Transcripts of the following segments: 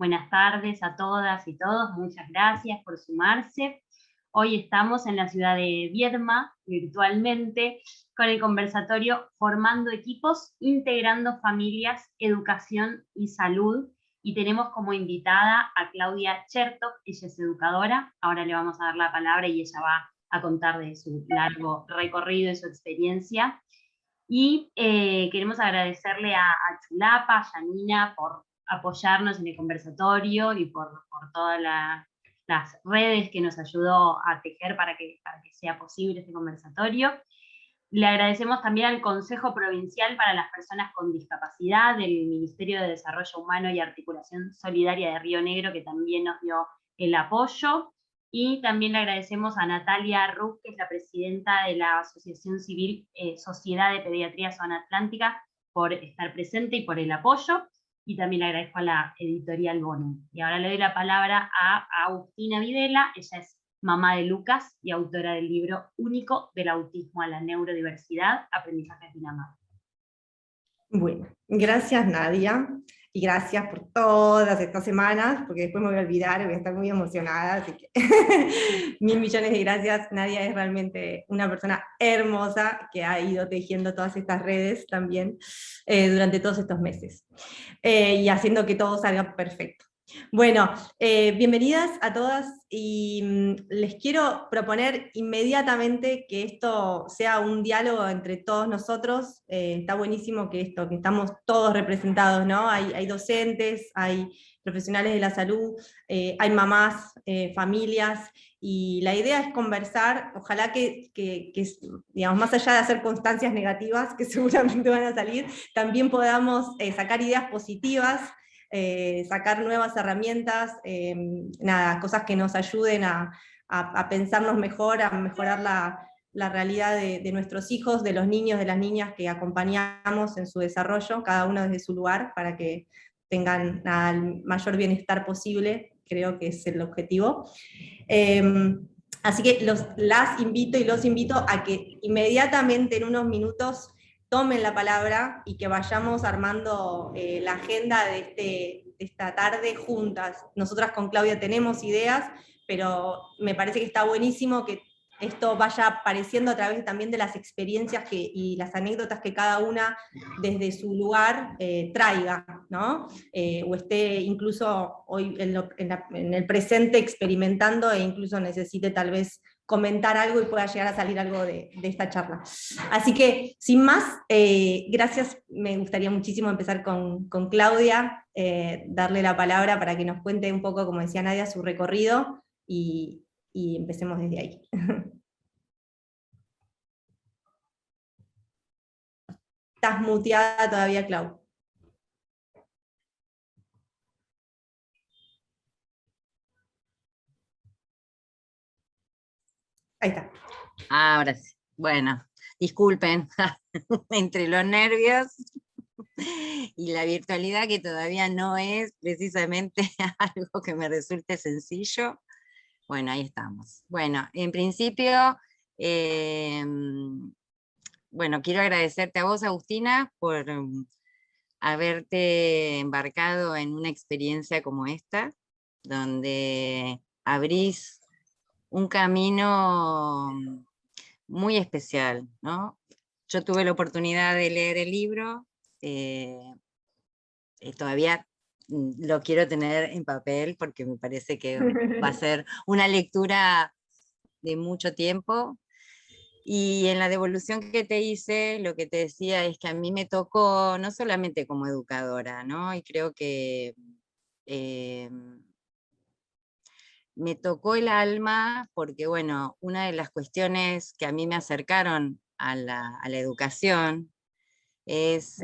Buenas tardes a todas y todos, muchas gracias por sumarse. Hoy estamos en la ciudad de Viedma, virtualmente, con el conversatorio Formando Equipos, Integrando Familias, Educación y Salud. Y tenemos como invitada a Claudia Chertok, ella es educadora. Ahora le vamos a dar la palabra y ella va a contar de su largo recorrido y su experiencia. Y queremos agradecerle a Chulapa, a Janina, por apoyarnos en el conversatorio y por todas las redes que nos ayudó a tejer para que sea posible este conversatorio. Le agradecemos también al Consejo Provincial para las Personas con Discapacidad del Ministerio de Desarrollo Humano y Articulación Solidaria de Río Negro, que también nos dio el apoyo. Y también le agradecemos a Natalia Ruff, que es la presidenta de la Asociación Civil Sociedad de Pediatría Zona Atlántica, por estar presente y por el apoyo. Y también le agradezco a la editorial Bonum. Y ahora le doy la palabra a Agustina Videla, ella es mamá de Lucas y autora del libro Único del autismo a la neurodiversidad, aprendizaje Pinamar. Bueno, gracias Nadia, y gracias por todas estas semanas, porque después me voy a olvidar, voy a estar muy emocionada, así que 1.000.000.000 de gracias. Nadia es realmente una persona hermosa que ha ido tejiendo todas estas redes también durante todos estos meses, y haciendo que todo salga perfecto. Bueno, bienvenidas a todas y les quiero proponer inmediatamente que esto sea un diálogo entre todos nosotros. Está buenísimo que estamos todos representados, ¿no? Hay docentes, hay profesionales de la salud, hay mamás, familias, y la idea es conversar, ojalá que, digamos, más allá de hacer constancias negativas, que seguramente van a salir, también podamos sacar ideas positivas, sacar nuevas herramientas, cosas que nos ayuden a pensarnos mejor, a mejorar la realidad de nuestros hijos, de los niños, de las niñas que acompañamos en su desarrollo, cada uno desde su lugar, para que tengan el mayor bienestar posible, creo que es el objetivo. Así que las invito y los invito a que inmediatamente en unos minutos tomen la palabra y que vayamos armando la agenda de esta tarde juntas. Nosotras con Claudia tenemos ideas, pero me parece que está buenísimo que esto vaya apareciendo a través también de las experiencias y las anécdotas que cada una desde su lugar traiga, ¿no? O esté incluso hoy en el presente experimentando, e incluso necesite tal vez comentar algo y pueda llegar a salir algo de esta charla. Así que, sin más, gracias. Me gustaría muchísimo empezar con Claudia, darle la palabra para que nos cuente un poco, como decía Nadia, su recorrido, y empecemos desde ahí. Estás muteada todavía, Clau. Ahí está. Ahora sí. Bueno, disculpen, entre los nervios y la virtualidad, que todavía no es precisamente algo que me resulte sencillo. Bueno, ahí estamos. Bueno, en principio, bueno, quiero agradecerte a vos, Agustina, por haberte embarcado en una experiencia como esta, donde abrís un camino muy especial, ¿no? Yo tuve la oportunidad de leer el libro, todavía lo quiero tener en papel porque me parece que va a ser una lectura de mucho tiempo. Y en la devolución que te hice, lo que te decía es que a mí me tocó, no solamente como educadora, ¿no? Y creo que me tocó el alma porque, bueno, una de las cuestiones que a mí me acercaron a la educación es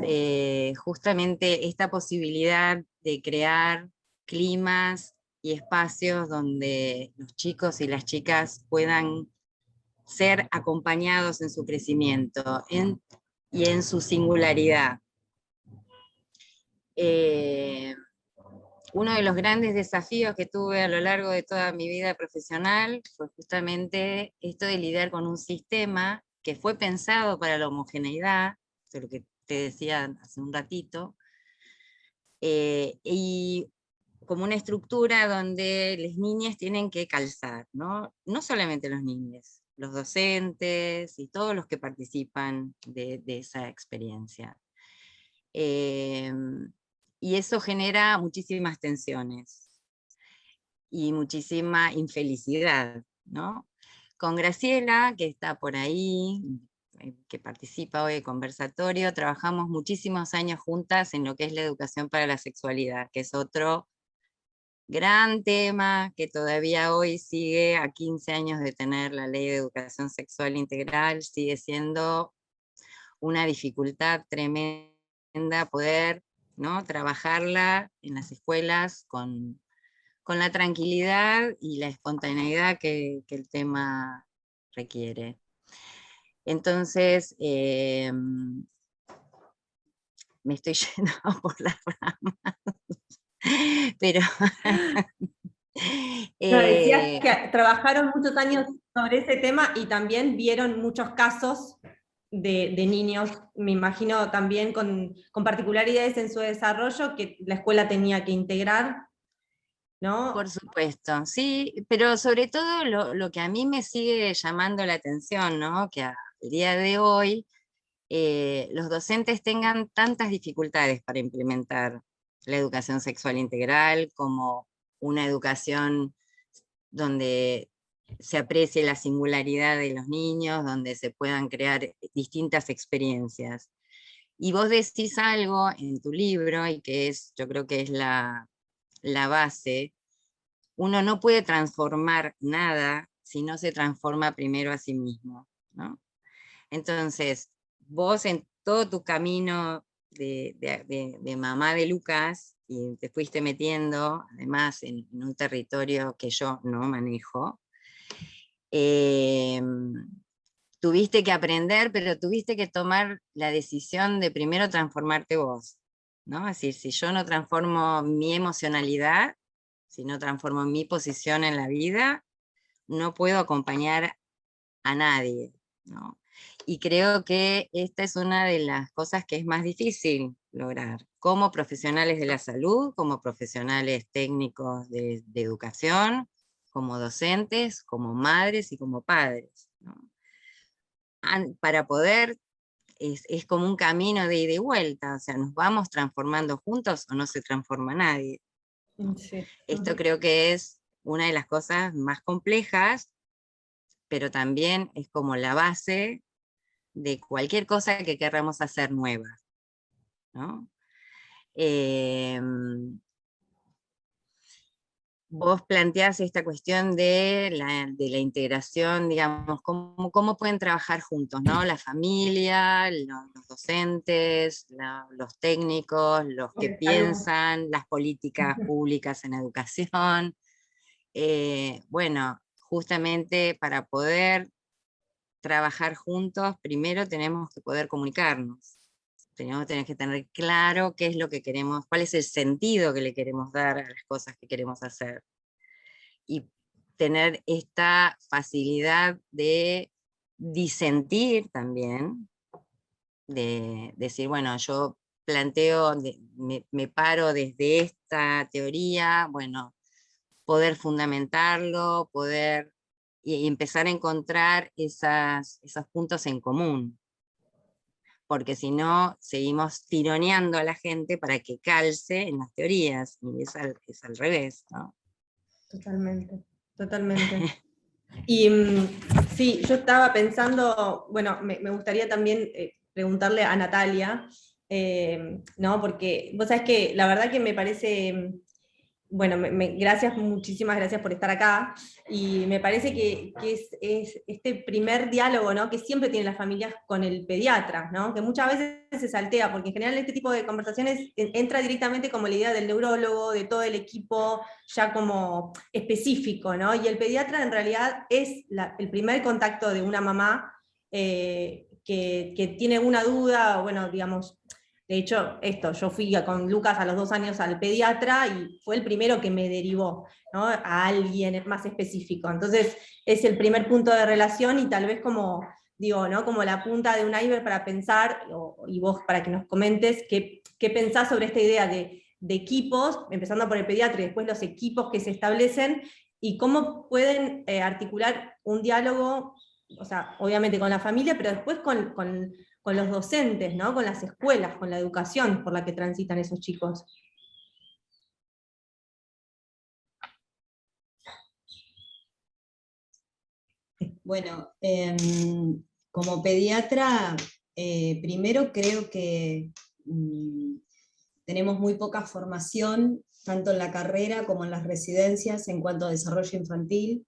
justamente esta posibilidad de crear climas y espacios donde los chicos y las chicas puedan ser acompañados en su crecimiento y en su singularidad. Uno de los grandes desafíos que tuve a lo largo de toda mi vida profesional fue justamente esto de lidiar con un sistema que fue pensado para la homogeneidad, de lo que te decía hace un ratito, y como una estructura donde las niñas tienen que calzar, ¿no? No solamente los niños, los docentes y todos los que participan de esa experiencia. Y eso genera muchísimas tensiones y muchísima infelicidad, ¿no? Con Graciela, que está por ahí, que participa hoy en conversatorio, trabajamos muchísimos años juntas en lo que es la educación para la sexualidad, que es otro gran tema que todavía hoy sigue, a 15 años de tener la Ley de Educación Sexual Integral, sigue siendo una dificultad tremenda poder, ¿no?, trabajarla en las escuelas con la tranquilidad y la espontaneidad que el tema requiere. Entonces, me estoy yendo por las ramas, pero... No, decías que trabajaron muchos años sobre ese tema y también vieron muchos casos de niños, me imagino también con particularidades en su desarrollo que la escuela tenía que integrar, ¿no? Por supuesto, sí, pero sobre todo lo que a mí me sigue llamando la atención, ¿no?, que al día de hoy los docentes tengan tantas dificultades para implementar la educación sexual integral como una educación donde se aprecie la singularidad de los niños, donde se puedan crear distintas experiencias. Y vos decís algo en tu libro, y que es, yo creo que es la base: uno no puede transformar nada si no se transforma primero a sí mismo, ¿no? Entonces, vos en todo tu camino de mamá de Lucas, y te fuiste metiendo, además, en un territorio que yo no manejo, tuviste que aprender, pero tuviste que tomar la decisión de primero transformarte vos, ¿no? Es decir, si yo no transformo mi emocionalidad, si no transformo mi posición en la vida, no puedo acompañar a nadie, ¿no? Y creo que esta es una de las cosas que es más difícil lograr, como profesionales de la salud, como profesionales técnicos de educación, como docentes, como madres y como padres, ¿no? Para poder, es como un camino de ida y vuelta, o sea, nos vamos transformando juntos o no se transforma nadie, ¿no? Sí. Esto creo que es una de las cosas más complejas, pero también es como la base de cualquier cosa que queramos hacer nueva, ¿no? Vos planteás esta cuestión de la integración, digamos, cómo pueden trabajar juntos, ¿no? La familia, los docentes, los técnicos, los que piensan, las políticas públicas en educación. Bueno, justamente para poder trabajar juntos, primero tenemos que poder comunicarnos. Tenemos que tener claro qué es lo que queremos, cuál es el sentido que le queremos dar a las cosas que queremos hacer. Y tener esta facilidad de disentir también, de decir, bueno, yo planteo, me paro desde esta teoría, bueno, poder fundamentarlo, poder y empezar a encontrar esos puntos en común, porque si no, seguimos tironeando a la gente para que calce en las teorías, y es al revés, ¿no? Totalmente, totalmente. Y sí, yo estaba pensando, bueno, me gustaría también preguntarle a Natalia, ¿no? Porque vos sabés que la verdad que me parece, bueno, gracias, muchísimas gracias por estar acá, y me parece que es este primer diálogo, ¿no?, que siempre tienen las familias con el pediatra, ¿no?, que muchas veces se saltea, porque en general este tipo de conversaciones entra directamente como la idea del neurólogo, de todo el equipo ya como específico, ¿no?, y el pediatra en realidad es el primer contacto de una mamá que tiene una duda, o bueno, digamos. De hecho, yo fui con Lucas a los 2 años al pediatra y fue el primero que me derivó, ¿no?, a alguien más específico. Entonces, es el primer punto de relación y tal vez como, digo, ¿no?, como la punta de un iceberg para pensar, y vos para que nos comentes qué pensás sobre esta idea de equipos, empezando por el pediatra y después los equipos que se establecen, y cómo pueden articular un diálogo, o sea, obviamente con la familia, pero después con los docentes, ¿no? Con las escuelas, con la educación por la que transitan esos chicos. Bueno, como pediatra, primero creo que tenemos muy poca formación, tanto en la carrera como en las residencias, en cuanto a desarrollo infantil.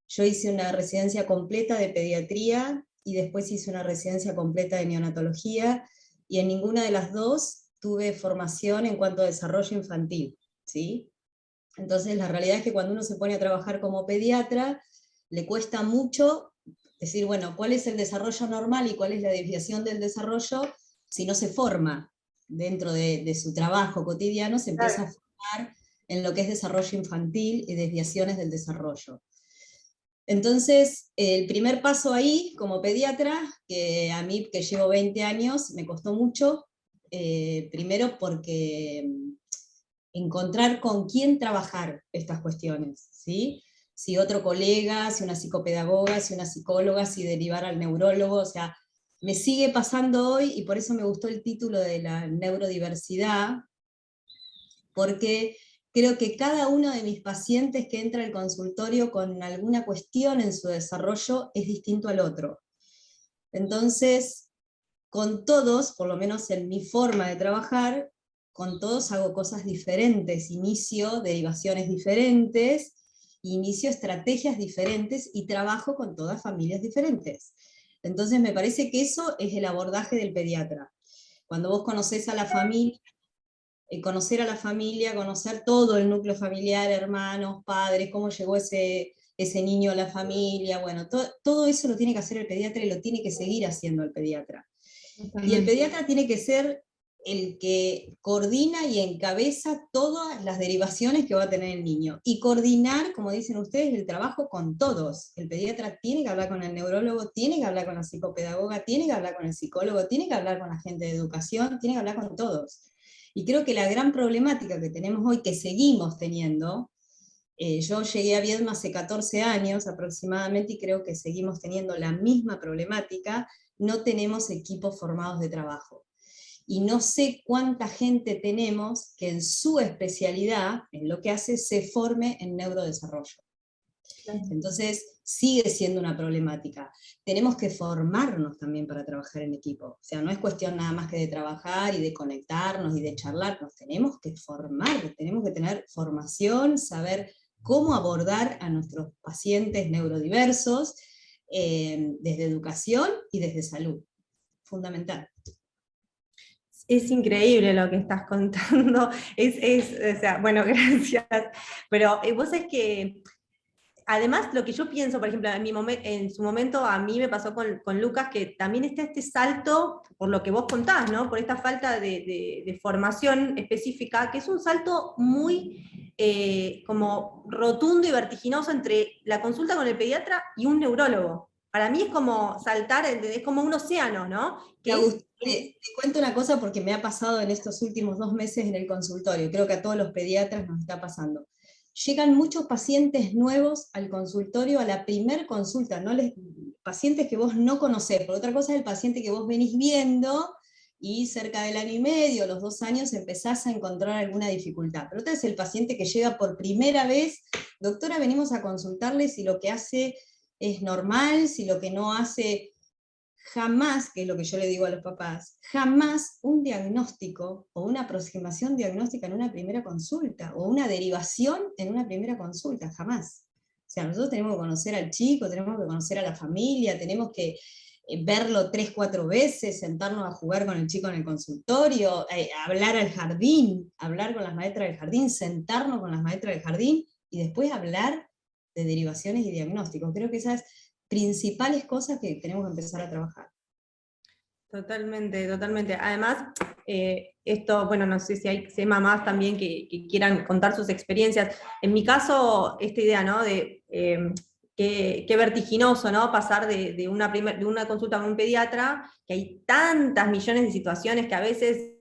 Yo hice una residencia completa de pediatría y después hice una residencia completa de neonatología, y en ninguna de las dos tuve formación en cuanto a desarrollo infantil, ¿sí? Entonces la realidad es que cuando uno se pone a trabajar como pediatra, le cuesta mucho decir, bueno, ¿cuál es el desarrollo normal y cuál es la desviación del desarrollo? Si no se forma dentro de su trabajo cotidiano, se empieza a formar en lo que es desarrollo infantil y desviaciones del desarrollo. Entonces, el primer paso ahí, como pediatra, que a mí, que llevo 20 años, me costó mucho, primero porque encontrar con quién trabajar estas cuestiones, ¿sí? Si otro colega, si una psicopedagoga, si una psicóloga, si derivar al neurólogo, o sea, me sigue pasando hoy, y por eso me gustó el título de la neurodiversidad, porque creo que cada uno de mis pacientes que entra al consultorio con alguna cuestión en su desarrollo es distinto al otro. Entonces, con todos, por lo menos en mi forma de trabajar, con todos hago cosas diferentes, inicio derivaciones diferentes, inicio estrategias diferentes y trabajo con todas familias diferentes. Entonces me parece que eso es el abordaje del pediatra. Cuando vos conocés a la familia, conocer a la familia, conocer todo el núcleo familiar, hermanos, padres, cómo llegó ese niño a la familia, bueno, todo eso lo tiene que hacer el pediatra y lo tiene que seguir haciendo el pediatra. Y el pediatra tiene que ser el que coordina y encabeza todas las derivaciones que va a tener el niño. Y coordinar, como dicen ustedes, el trabajo con todos. El pediatra tiene que hablar con el neurólogo, tiene que hablar con la psicopedagoga, tiene que hablar con el psicólogo, tiene que hablar con la gente de educación, tiene que hablar con todos. Y creo que la gran problemática que tenemos hoy, que seguimos teniendo, yo llegué a Viedma hace 14 años aproximadamente, y creo que seguimos teniendo la misma problemática: no tenemos equipos formados de trabajo. Y no sé cuánta gente tenemos que en su especialidad, en lo que hace, se forme en neurodesarrollo. Entonces, sigue siendo una problemática. Tenemos que formarnos también para trabajar en equipo. O sea, no es cuestión nada más que de trabajar y de conectarnos y de charlar. Nos tenemos que formar, tenemos que tener formación, saber cómo abordar a nuestros pacientes neurodiversos, desde educación y desde salud. Fundamental. Es increíble lo que estás contando, o sea, bueno, gracias, pero vos es que, además lo que yo pienso, por ejemplo, en su momento a mí me pasó con Lucas, que también está este salto, por lo que vos contás, ¿no? Por esta falta de formación específica, que es un salto muy como rotundo y vertiginoso entre la consulta con el pediatra y un neurólogo. Para mí es como saltar, es como un océano, ¿no? Te cuento una cosa porque me ha pasado en estos últimos 2 meses en el consultorio, creo que a todos los pediatras nos está pasando. Llegan muchos pacientes nuevos al consultorio a la primer consulta, pacientes que vos no conocés, por otra cosa es el paciente que vos venís viendo y cerca del año y medio, los 2 años, empezás a encontrar alguna dificultad. Pero otra es el paciente que llega por primera vez: doctora, venimos a consultarle si lo que hace es normal, si lo que no hace. Jamás, que es lo que yo le digo a los papás, jamás un diagnóstico o una aproximación diagnóstica en una primera consulta, o una derivación en una primera consulta, jamás. O sea, nosotros tenemos que conocer al chico, tenemos que conocer a la familia, tenemos que verlo 3, 4 veces, sentarnos a jugar con el chico en el consultorio, hablar al jardín, hablar con las maestras del jardín, sentarnos con las maestras del jardín, y después hablar de derivaciones y diagnósticos. Creo que esas principales cosas que tenemos que empezar a trabajar. Totalmente, totalmente. Además, esto, bueno, no sé si hay mamás también que quieran contar sus experiencias. En mi caso, esta idea, ¿no? De qué vertiginoso, ¿no? Pasar de una consulta con un pediatra, que hay tantas millones de situaciones que a veces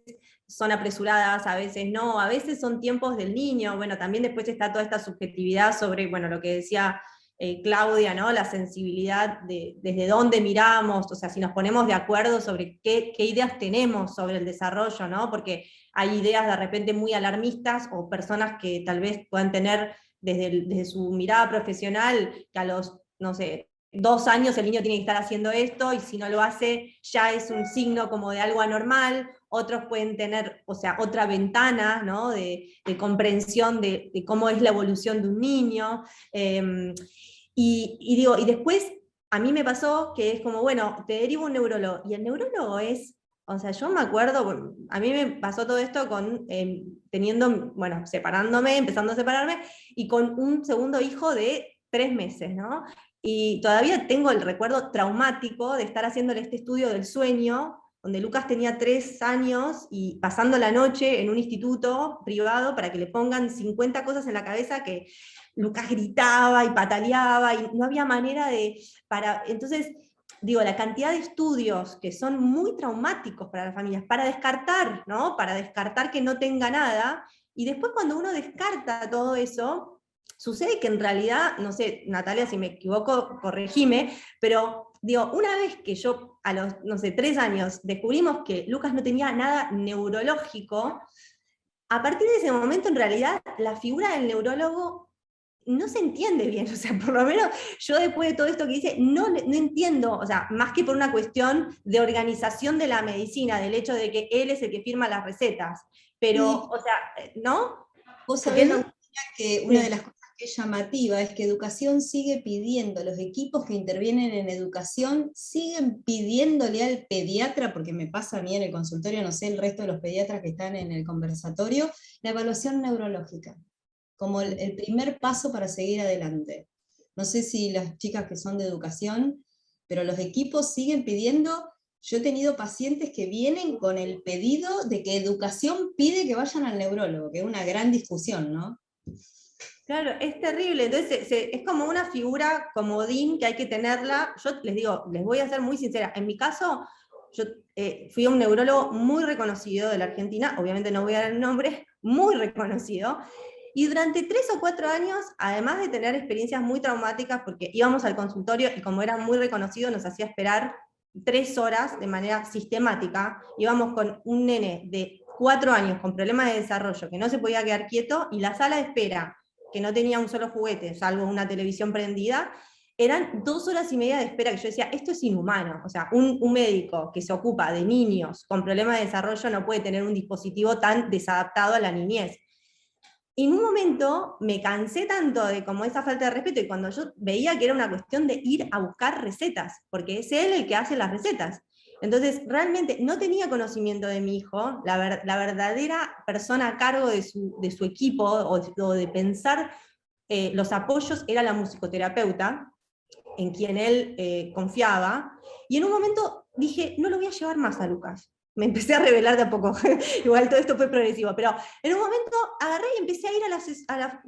son apresuradas, a veces no, a veces son tiempos del niño. Bueno, también después está toda esta subjetividad sobre, bueno, lo que decía Claudia, ¿no? La sensibilidad desde dónde miramos, o sea, si nos ponemos de acuerdo sobre qué ideas tenemos sobre el desarrollo, ¿no? Porque hay ideas de repente muy alarmistas, o personas que tal vez puedan tener desde su mirada profesional, que a los, no sé, 2 años el niño tiene que estar haciendo esto, y si no lo hace ya es un signo como de algo anormal. Otros pueden tener, o sea, otra ventana, ¿no? de comprensión de cómo es la evolución de un niño. Y después a mí me pasó que es como, bueno, te derivo a un neurólogo, y el neurólogo es, o sea, yo me acuerdo, a mí me pasó todo esto con teniendo, bueno, separándome, empezando a separarme, y con un segundo hijo de 3 meses, ¿no? Y todavía tengo el recuerdo traumático de estar haciéndole este estudio del sueño, donde Lucas tenía 3 años y pasando la noche en un instituto privado para que le pongan 50 cosas en la cabeza, que Lucas gritaba y pataleaba y no había manera entonces, digo, la cantidad de estudios que son muy traumáticos para las familias, para descartar, ¿no? Para descartar que no tenga nada, y después cuando uno descarta todo eso, sucede que en realidad, no sé, Natalia, si me equivoco, corregime, pero digo, una vez que yo a los, no sé, 3 años descubrimos que Lucas no tenía nada neurológico, a partir de ese momento en realidad la figura del neurólogo no se entiende bien, o sea, por lo menos yo después de todo esto que hice, no entiendo, o sea, más que por una cuestión de organización de la medicina, del hecho de que él es el que firma las recetas, pero, Sí. o sea, ¿no? Vos Porque sabés, no, Agustina, que una de sí. las cosas que es llamativa es que educación sigue pidiendo, los equipos que intervienen en educación siguen pidiéndole al pediatra, porque me pasa a mí en el consultorio, no sé, el resto de los pediatras que están en el conversatorio, la evaluación neurológica, como el primer paso para seguir adelante. No sé si las chicas que son de educación, pero los equipos siguen pidiendo. Yo he tenido pacientes que vienen con el pedido de que educación pide que vayan al neurólogo, que es una gran discusión, ¿no? Claro, es terrible. Entonces es como una figura comodín que hay que tenerla. Yo les digo, les voy a ser muy sincera. En mi caso, yo fui a un neurólogo muy reconocido de la Argentina, obviamente no voy a dar el nombre, muy reconocido. Y durante 3 o 4 años, además de tener experiencias muy traumáticas, porque íbamos al consultorio y como era muy reconocido, nos hacía esperar 3 horas de manera sistemática. Íbamos con un nene de 4 años con problemas de desarrollo que no se podía quedar quieto, y la sala de espera, que no tenía un solo juguete, salvo una televisión prendida, eran 2 horas y media de espera, que yo decía, esto es inhumano. O sea, un médico que se ocupa de niños con problemas de desarrollo no puede tener un dispositivo tan desadaptado a la niñez. Y en un momento me cansé tanto de como esa falta de respeto, y cuando yo veía que era una cuestión de ir a buscar recetas, porque es él el que hace las recetas. Entonces, realmente no tenía conocimiento de mi hijo, la verdadera persona a cargo de su equipo, o de pensar los apoyos, era la musicoterapeuta, en quien él confiaba, y en un momento dije, no lo voy a llevar más a Lucas. Me empecé a revelar de a poco, igual todo esto fue progresivo, pero en un momento agarré y empecé a ir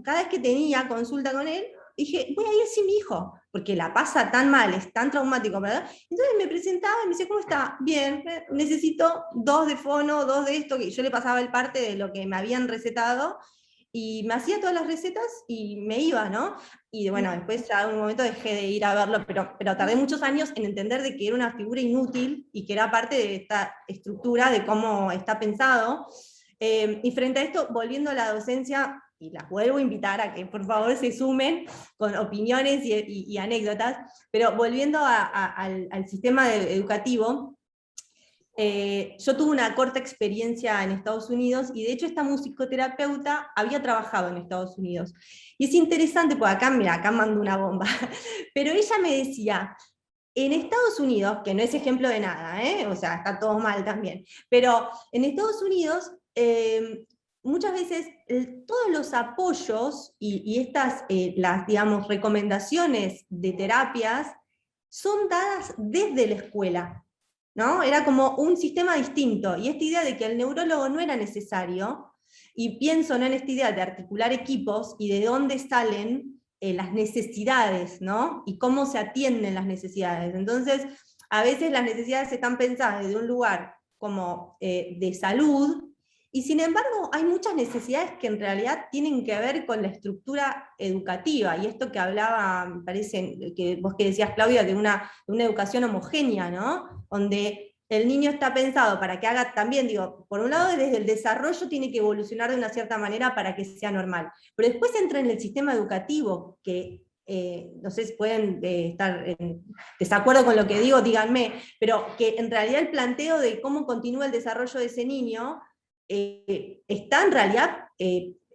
cada vez que tenía consulta con él, dije, voy a ir sin mi hijo, porque la pasa tan mal, es tan traumático, ¿verdad? Entonces me presentaba y me decía, ¿cómo está? Bien, necesito 2 de fono, 2 de esto, que yo le pasaba el parte de lo que me habían recetado, y me hacía todas las recetas y me iba, ¿no? Y bueno, después ya en un momento dejé de ir a verlo, pero tardé muchos años en entender de que era una figura inútil y que era parte de esta estructura de cómo está pensado. Y frente a esto, volviendo a la docencia, y las vuelvo a invitar a que por favor se sumen con opiniones y anécdotas, pero volviendo al sistema educativo, yo tuve una corta experiencia en Estados Unidos, y de hecho esta musicoterapeuta había trabajado en Estados Unidos. Y es interesante, porque acá, mira, acá mando una bomba, pero ella me decía, en Estados Unidos, que no es ejemplo de nada, o sea, está todo mal también, pero en Estados Unidos muchas veces todos los apoyos y estas, las, digamos, recomendaciones de terapias son dadas desde la escuela, ¿no? Era como un sistema distinto, y esta idea de que el neurólogo no era necesario, y pienso, ¿no?, en esta idea de articular equipos y de dónde salen las necesidades, ¿no? Y cómo se atienden las necesidades. Entonces, a veces las necesidades están pensadas desde un lugar como de salud, Y sin embargo, hay muchas necesidades que en realidad tienen que ver con la estructura educativa, y esto que hablaba, me parece, que vos que decías, Claudia, de una educación homogénea, ¿no? Donde el niño está pensado para que haga también, digo, por un lado desde el desarrollo tiene que evolucionar de una cierta manera para que sea normal, pero después entra en el sistema educativo, que no sé si pueden estar en desacuerdo con lo que digo, díganme, pero que en realidad el planteo de cómo continúa el desarrollo de ese niño está en realidad,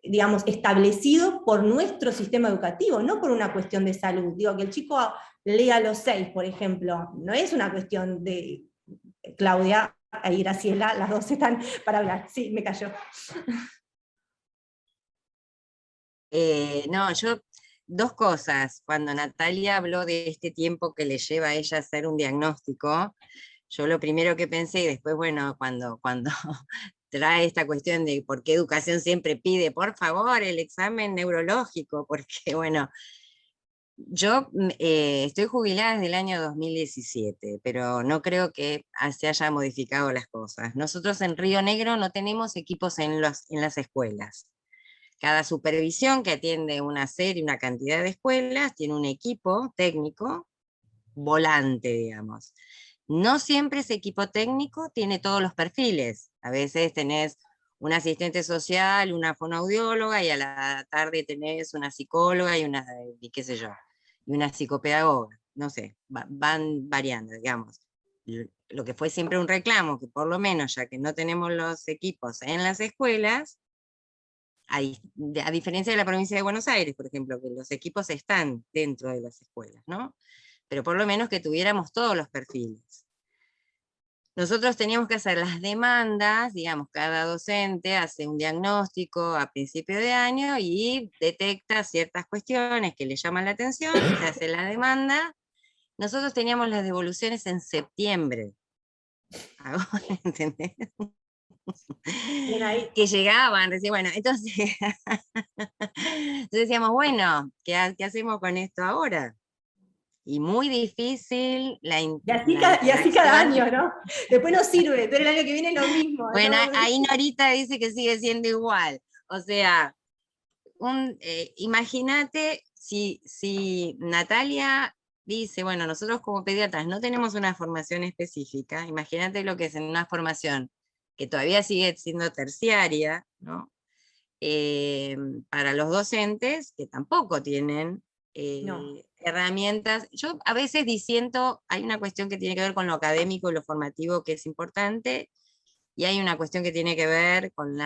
digamos, establecido por nuestro sistema educativo, no por una cuestión de salud. Digo, que el chico lea a los 6, por ejemplo, no es una cuestión de Claudia y Graciela, las dos están para hablar. Sí, me cayó. No, yo, dos cosas. Cuando Natalia habló de este tiempo que le lleva a ella hacer un diagnóstico, yo lo primero que pensé, y después, bueno, cuando trae esta cuestión de por qué educación siempre pide, por favor, el examen neurológico, porque, bueno, yo estoy jubilada desde el año 2017, pero no creo que se haya modificado las cosas. Nosotros en Río Negro no tenemos equipos en las escuelas. Cada supervisión que atiende una serie, una cantidad de escuelas, tiene un equipo técnico volante, digamos. No siempre ese equipo técnico tiene todos los perfiles. A veces tenés un asistente social, una fonoaudióloga, y a la tarde tenés una psicóloga y qué sé yo, y una psicopedagoga. No sé, van variando, digamos. Lo que fue siempre un reclamo, que por lo menos, ya que no tenemos los equipos en las escuelas, a diferencia de la provincia de Buenos Aires, por ejemplo, que los equipos están dentro de las escuelas, ¿no? Pero por lo menos que tuviéramos todos los perfiles. Nosotros teníamos que hacer las demandas, digamos, cada docente hace un diagnóstico a principio de año y detecta ciertas cuestiones que le llaman la atención, se hace la demanda. Nosotros teníamos las devoluciones en septiembre. ¿Entendés? Que llegaban, recién, bueno, entonces, entonces decíamos, bueno, ¿qué hacemos con esto ahora? Y muy difícil Y así cada año, ¿no? Después no sirve, pero el año que viene lo mismo. Bueno, ahí Norita dice que sigue siendo igual. O sea, imagínate si Natalia dice, bueno, nosotros como pediatras no tenemos una formación específica, imagínate lo que es en una formación que todavía sigue siendo terciaria, ¿no? Para los docentes que tampoco tienen herramientas. Yo a veces disiento, hay una cuestión que tiene que ver con lo académico y lo formativo que es importante, y hay una cuestión que tiene que ver con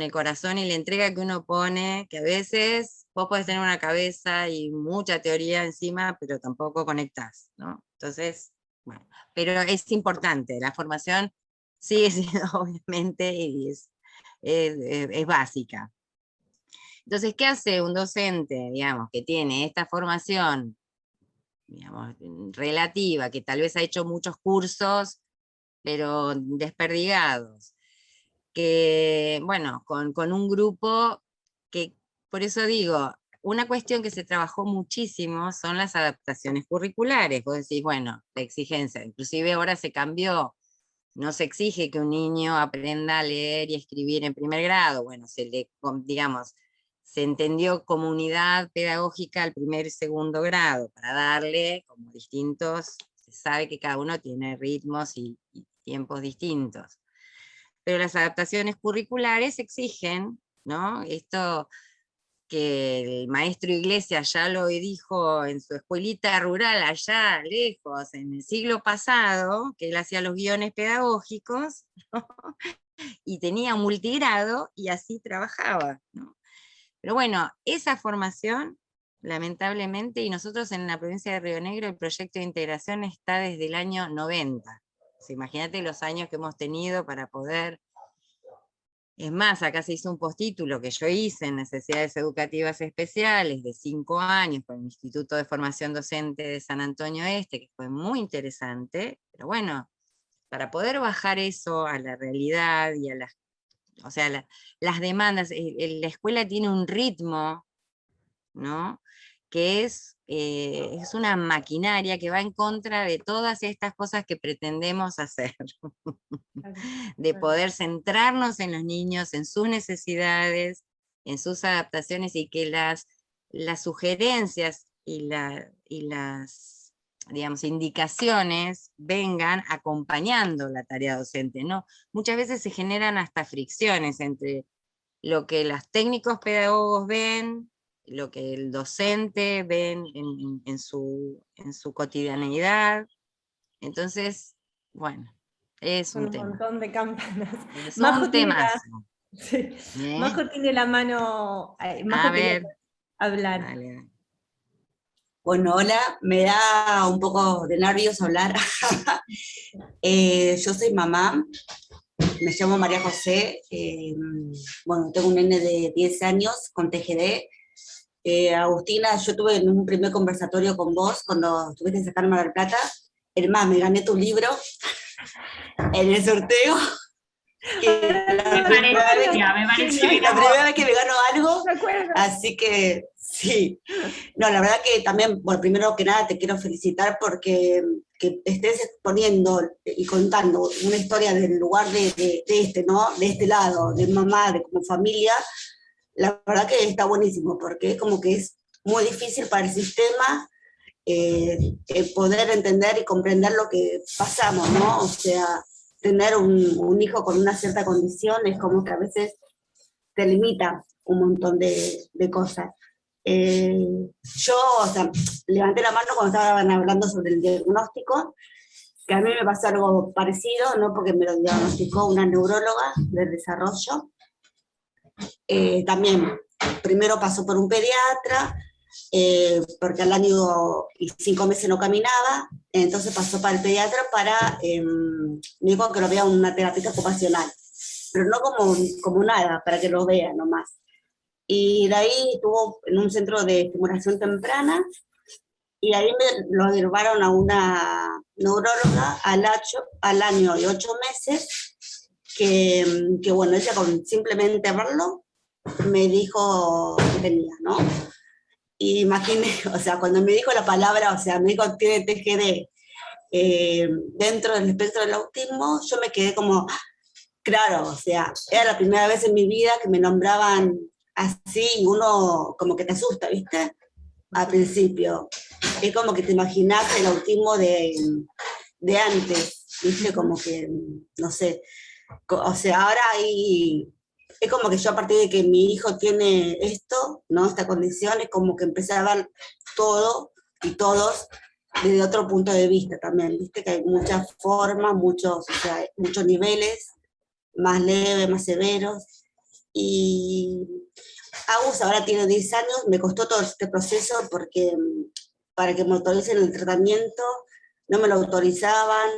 el corazón y la entrega que uno pone, que a veces vos podés tener una cabeza y mucha teoría encima, pero tampoco conectás, ¿no? Entonces, bueno, pero es importante, la formación sigue siendo obviamente y es básica. Entonces, ¿qué hace un docente, digamos, que tiene esta formación, digamos, relativa, que tal vez ha hecho muchos cursos, pero desperdigados, que, bueno, con un grupo que, por eso digo, una cuestión que se trabajó muchísimo son las adaptaciones curriculares. Vos decís, bueno, la exigencia, inclusive ahora se cambió, no se exige que un niño aprenda a leer y escribir en primer grado, bueno, digamos, se entendió como unidad pedagógica al primer y segundo grado, para darle como distintos, se sabe que cada uno tiene ritmos y tiempos distintos. Pero las adaptaciones curriculares exigen, ¿no? Esto que el maestro Iglesias ya lo dijo en su escuelita rural allá lejos, en el siglo pasado, que él hacía los guiones pedagógicos, ¿no? Y tenía un multigrado y así trabajaba, ¿no? Pero bueno, esa formación, lamentablemente, y nosotros en la provincia de Río Negro el proyecto de integración está desde el año 90. O sea, imagínate los años que hemos tenido para poder. Es más, acá se hizo un postítulo que yo hice en necesidades educativas especiales de 5 años con el Instituto de Formación Docente de San Antonio Este, que fue muy interesante, pero bueno, para poder bajar eso a la realidad y a o sea, las demandas, la escuela tiene un ritmo, ¿no? que es una maquinaria que va en contra de todas estas cosas que pretendemos hacer, de poder centrarnos en los niños, en sus necesidades, en sus adaptaciones, y que las sugerencias y las, digamos, indicaciones vengan acompañando la tarea docente, ¿no? Muchas veces se generan hasta fricciones entre lo que los técnicos pedagogos ven, lo que el docente ven en su cotidianeidad. Entonces, bueno, es un tema. montón de campanas. Es Majo un tiene temazo. Sí. Majo tiene la mano, Majo A quería ver, hablar. dale. Bueno, hola, me da un poco de nervios hablar. Yo soy mamá, me llamo María José, bueno, tengo un nene de 10 años con TGD. Agustina, yo tuve en un primer conversatorio con vos cuando estuviste en Sacar Mar del Plata. Es más, me gané tu libro en el sorteo. Me parecía La primera vez que me gano algo, ¿Se acuerdan? así que sí. No, la verdad que también, bueno, primero que nada te quiero felicitar porque que estés exponiendo y contando una historia del lugar de este, ¿no? De este lado, de mamá, de como familia, la verdad que está buenísimo, porque es como que es muy difícil para el sistema poder entender y comprender lo que pasamos, ¿no? O sea, tener un hijo con una cierta condición es como que a veces te limita un montón de cosas. Yo, o sea, levanté la mano cuando estaban hablando sobre el diagnóstico, que a mí me pasó algo parecido, ¿no? Porque me lo diagnosticó una neuróloga del desarrollo. También, primero pasó por un pediatra, porque al año y 5 meses no caminaba, entonces pasó para el pediatra me dijo que lo vea una terapeuta ocupacional, pero no como nada, para que lo vea nomás. Y de ahí estuvo en un centro de estimulación temprana, y ahí me lo derivaron a una neuróloga al año y 8 meses, que bueno, ella con simplemente verlo me dijo que tenía, ¿no? Y imaginé, o sea, cuando me dijo la palabra, o sea, me dijo tiene TGD dentro del espectro del autismo, yo me quedé como, claro, o sea, era la primera vez en mi vida que me nombraban así, y uno como que te asusta, ¿viste? Al principio. Es como que te imaginás el autismo de antes, ¿viste? Como que, no sé, o sea, ahora es como que yo a partir de que mi hijo tiene esto, ¿no? Esta condición, es como que empecé a ver todo y todos desde otro punto de vista también, ¿viste? Que hay muchas formas, o sea, muchos niveles, más leves, más severos. Y Agus ahora tiene 10 años, me costó todo este proceso porque para que me autoricen el tratamiento, no me lo autorizaban.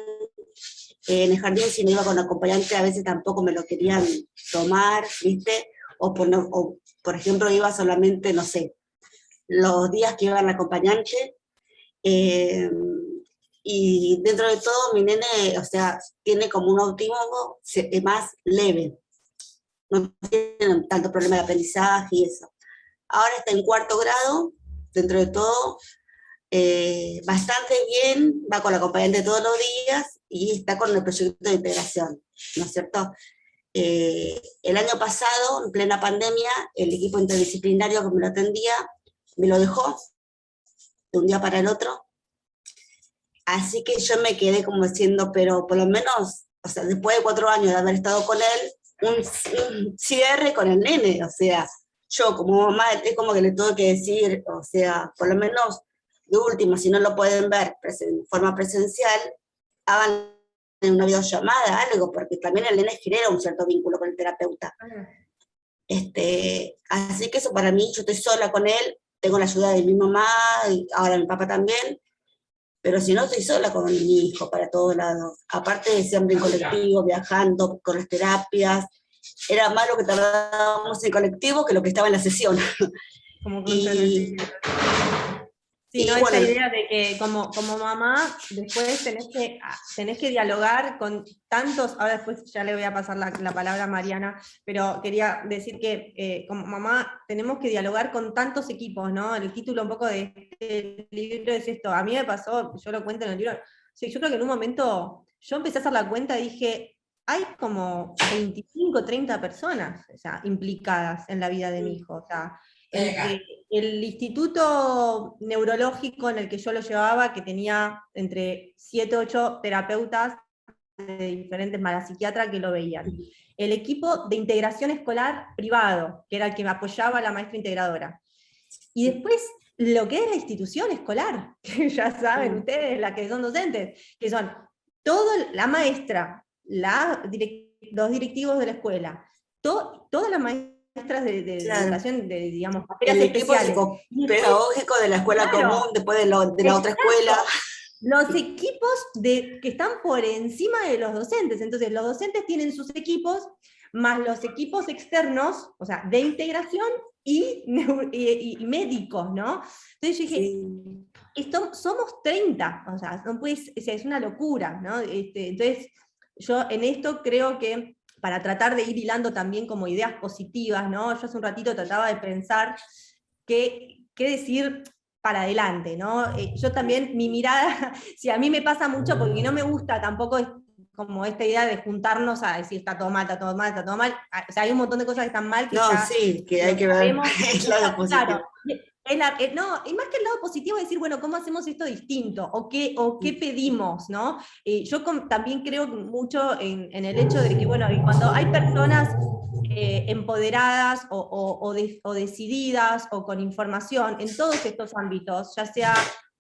En el jardín, si me iba con acompañante, a veces tampoco me lo querían tomar, ¿viste? O por ejemplo, iba solamente, no sé, los días que iba el acompañante. Y dentro de todo, mi nene, o sea, tiene como un autismo más leve. No tiene tanto problema de aprendizaje y eso. Ahora está en 4º grado, dentro de todo, bastante bien, va con la acompañante todos los días y está con el proyecto de integración, ¿no es cierto? El año pasado, en plena pandemia, el equipo interdisciplinario que me lo atendía me lo dejó de un día para el otro. Así que yo me quedé como diciendo, pero por lo menos, o sea, después de 4 años de haber estado con él, un cierre con el nene, o sea, yo como mamá es como que le tuve que decir, o sea, por lo menos de último, si no lo pueden ver en forma presencial, hagan una videollamada, algo, porque también el nene genera un cierto vínculo con el terapeuta. Así que eso para mí, yo estoy sola con él, tengo la ayuda de mi mamá, y ahora mi papá también, pero si no, estoy sola con mi hijo para todos lados. Aparte de siempre en colectivo, viajando, con las terapias, era más lo que tardábamos en colectivo que lo que estaba en la sesión. Como Y Sí, Y no, bueno, esta idea de que como mamá después tenés que dialogar con tantos, ahora después ya le voy a pasar la palabra a Mariana, pero quería decir que como mamá tenemos que dialogar con tantos equipos, ¿no? El título un poco de este libro es esto, a mí me pasó, yo lo cuento en el libro, sí, yo creo que en un momento yo empecé a hacer la cuenta y dije, hay como 25, 30 personas, o sea, implicadas en la vida de mi hijo, o sea, entre el instituto neurológico en el que yo lo llevaba, que tenía entre 7 8 terapeutas de diferentes malas psiquiatras que lo veían. El equipo de integración escolar privado, que era el que me apoyaba la maestra integradora. Y después lo que es la institución escolar, que ya saben ustedes, la que son docentes, que son la maestra, los directivos de la escuela, todas las maestras de claro, educación, digamos, materias el equipo especiales. Y después, pedagógico de la escuela claro, común, después de la otra escuela. exacto, los equipos que están por encima de los docentes. Entonces, los docentes tienen sus equipos, más los equipos externos, o sea, de integración y médicos, ¿no? Entonces yo dije, somos 30, o sea, no puede, o sea, es una locura, ¿no? Entonces, yo en esto creo que para tratar de ir hilando también como ideas positivas, ¿no? Yo hace un ratito trataba de pensar qué decir para adelante, ¿no? Yo también, mi mirada, si a mí me pasa mucho, porque no me gusta tampoco como esta idea de juntarnos a decir está todo mal, está todo mal, está todo mal. O sea, hay un montón de cosas que están mal que No, ya sí, que lo hay que ver sabemos. el lado positivo. Claro, no, y más que el lado positivo es decir, bueno, ¿cómo hacemos esto distinto? ¿O qué pedimos? ¿No? Yo también creo mucho en el hecho de que, bueno, y cuando hay personas empoderadas o decididas o con información en todos estos ámbitos, ya sea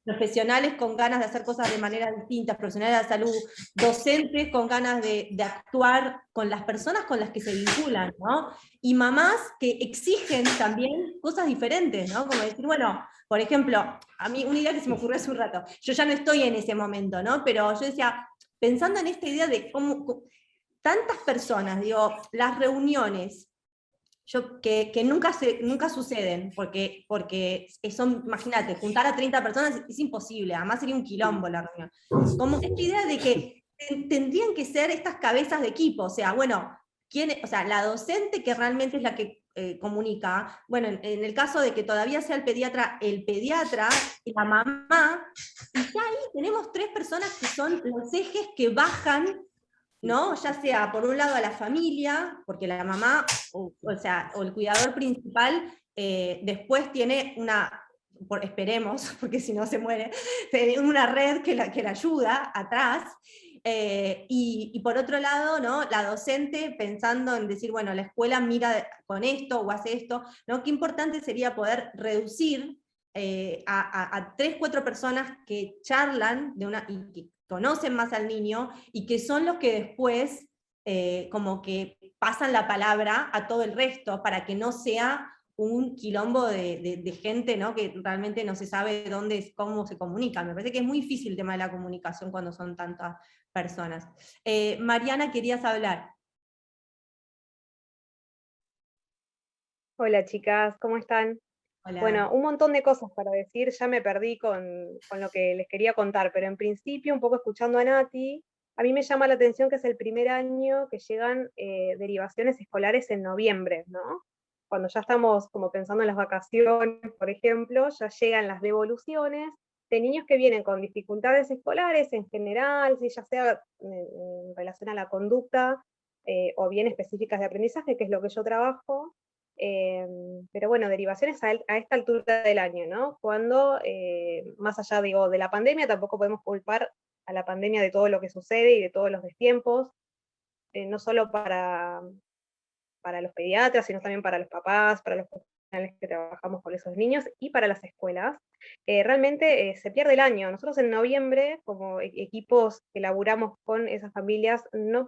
profesionales con ganas de hacer cosas de manera distinta, profesionales de la salud, docentes con ganas de actuar con las personas con las que se vinculan, ¿no? Y mamás que exigen también cosas diferentes, ¿no? Como decir, bueno, por ejemplo, a mí una idea que se me ocurrió hace un rato, yo ya no estoy en ese momento, ¿no? Pero yo decía, pensando en esta idea de cómo tantas personas, digo, las reuniones, que nunca suceden, porque son, imagínate, juntar a 30 personas es imposible, además sería un quilombo la reunión. Como esta idea de que tendrían que ser estas cabezas de equipo, o sea, bueno, o sea, la docente que realmente es la que comunica, bueno, en el caso de que todavía sea el pediatra y la mamá, y ya ahí tenemos 3 personas que son los ejes que bajan, ¿no? Ya sea por un lado a la familia, porque la mamá, o el cuidador principal, después tiene esperemos, porque si no se muere, tiene una red que la ayuda atrás, y por otro lado, ¿no? La docente pensando en decir, bueno, la escuela mira con esto o hace esto, ¿no? Qué importante sería poder reducir a 3, 4 personas que charlan y que conocen más al niño y que son los que después como que pasan la palabra a todo el resto para que no sea un quilombo de gente, ¿no? Que realmente no se sabe cómo se comunica. Me parece que es muy difícil el tema de la comunicación cuando son tantas personas. Mariana, querías hablar. Hola chicas, ¿cómo están? Hola. Bueno, un montón de cosas para decir, ya me perdí con lo que les quería contar, pero en principio, un poco escuchando a Nati, a mí me llama la atención que es el primer año que llegan derivaciones escolares en noviembre, ¿no? Cuando ya estamos como pensando en las vacaciones, por ejemplo, ya llegan las devoluciones de niños que vienen con dificultades escolares en general, si ya sea en relación a la conducta o bien específicas de aprendizaje, que es lo que yo trabajo. Pero bueno, derivaciones a esta altura del año, ¿no? Cuando, más allá, digo, de la pandemia, tampoco podemos culpar a la pandemia de todo lo que sucede y de todos los destiempos, no solo para los pediatras, sino también para los papás, para los profesionales que trabajamos con esos niños y para las escuelas. Realmente se pierde el año. Nosotros en noviembre, como equipos que laburamos con esas familias, no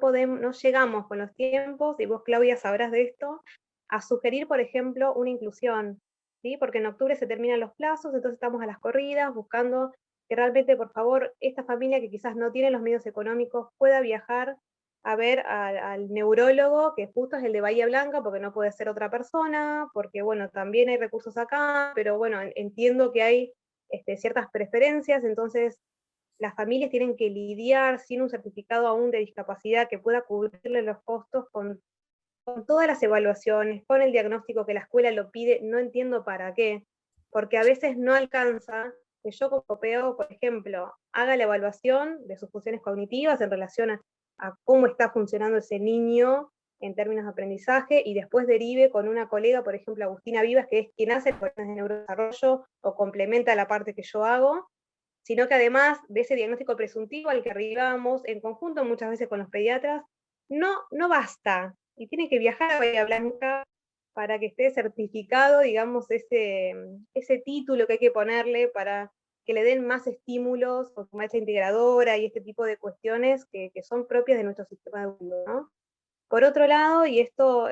llegamos con los tiempos, y vos, Claudia, sabrás de esto, a sugerir, por ejemplo, una inclusión, ¿sí? Porque en octubre se terminan los plazos, entonces estamos a las corridas buscando que realmente, por favor, esta familia que quizás no tiene los medios económicos pueda viajar a ver al neurólogo, que justo es el de Bahía Blanca, porque no puede ser otra persona, porque bueno, también hay recursos acá, pero bueno, entiendo que hay ciertas preferencias, entonces las familias tienen que lidiar sin un certificado aún de discapacidad que pueda cubrirle los costos con todas las evaluaciones, con el diagnóstico que la escuela lo pide, no entiendo para qué, porque a veces no alcanza que yo como COPEO, por ejemplo, haga la evaluación de sus funciones cognitivas en relación a cómo está funcionando ese niño en términos de aprendizaje, y después derive con una colega, por ejemplo, Agustina Vivas, que es quien hace el programa de neurodesarrollo o complementa la parte que yo hago, sino que además de ese diagnóstico presuntivo al que arribamos en conjunto muchas veces con los pediatras, no basta, y tiene que viajar a Bahía Blanca para que esté certificado, digamos, ese título que hay que ponerle para que le den más estímulos, como esa integradora y este tipo de cuestiones que son propias de nuestro sistema educativo, ¿no? Por otro lado, y esto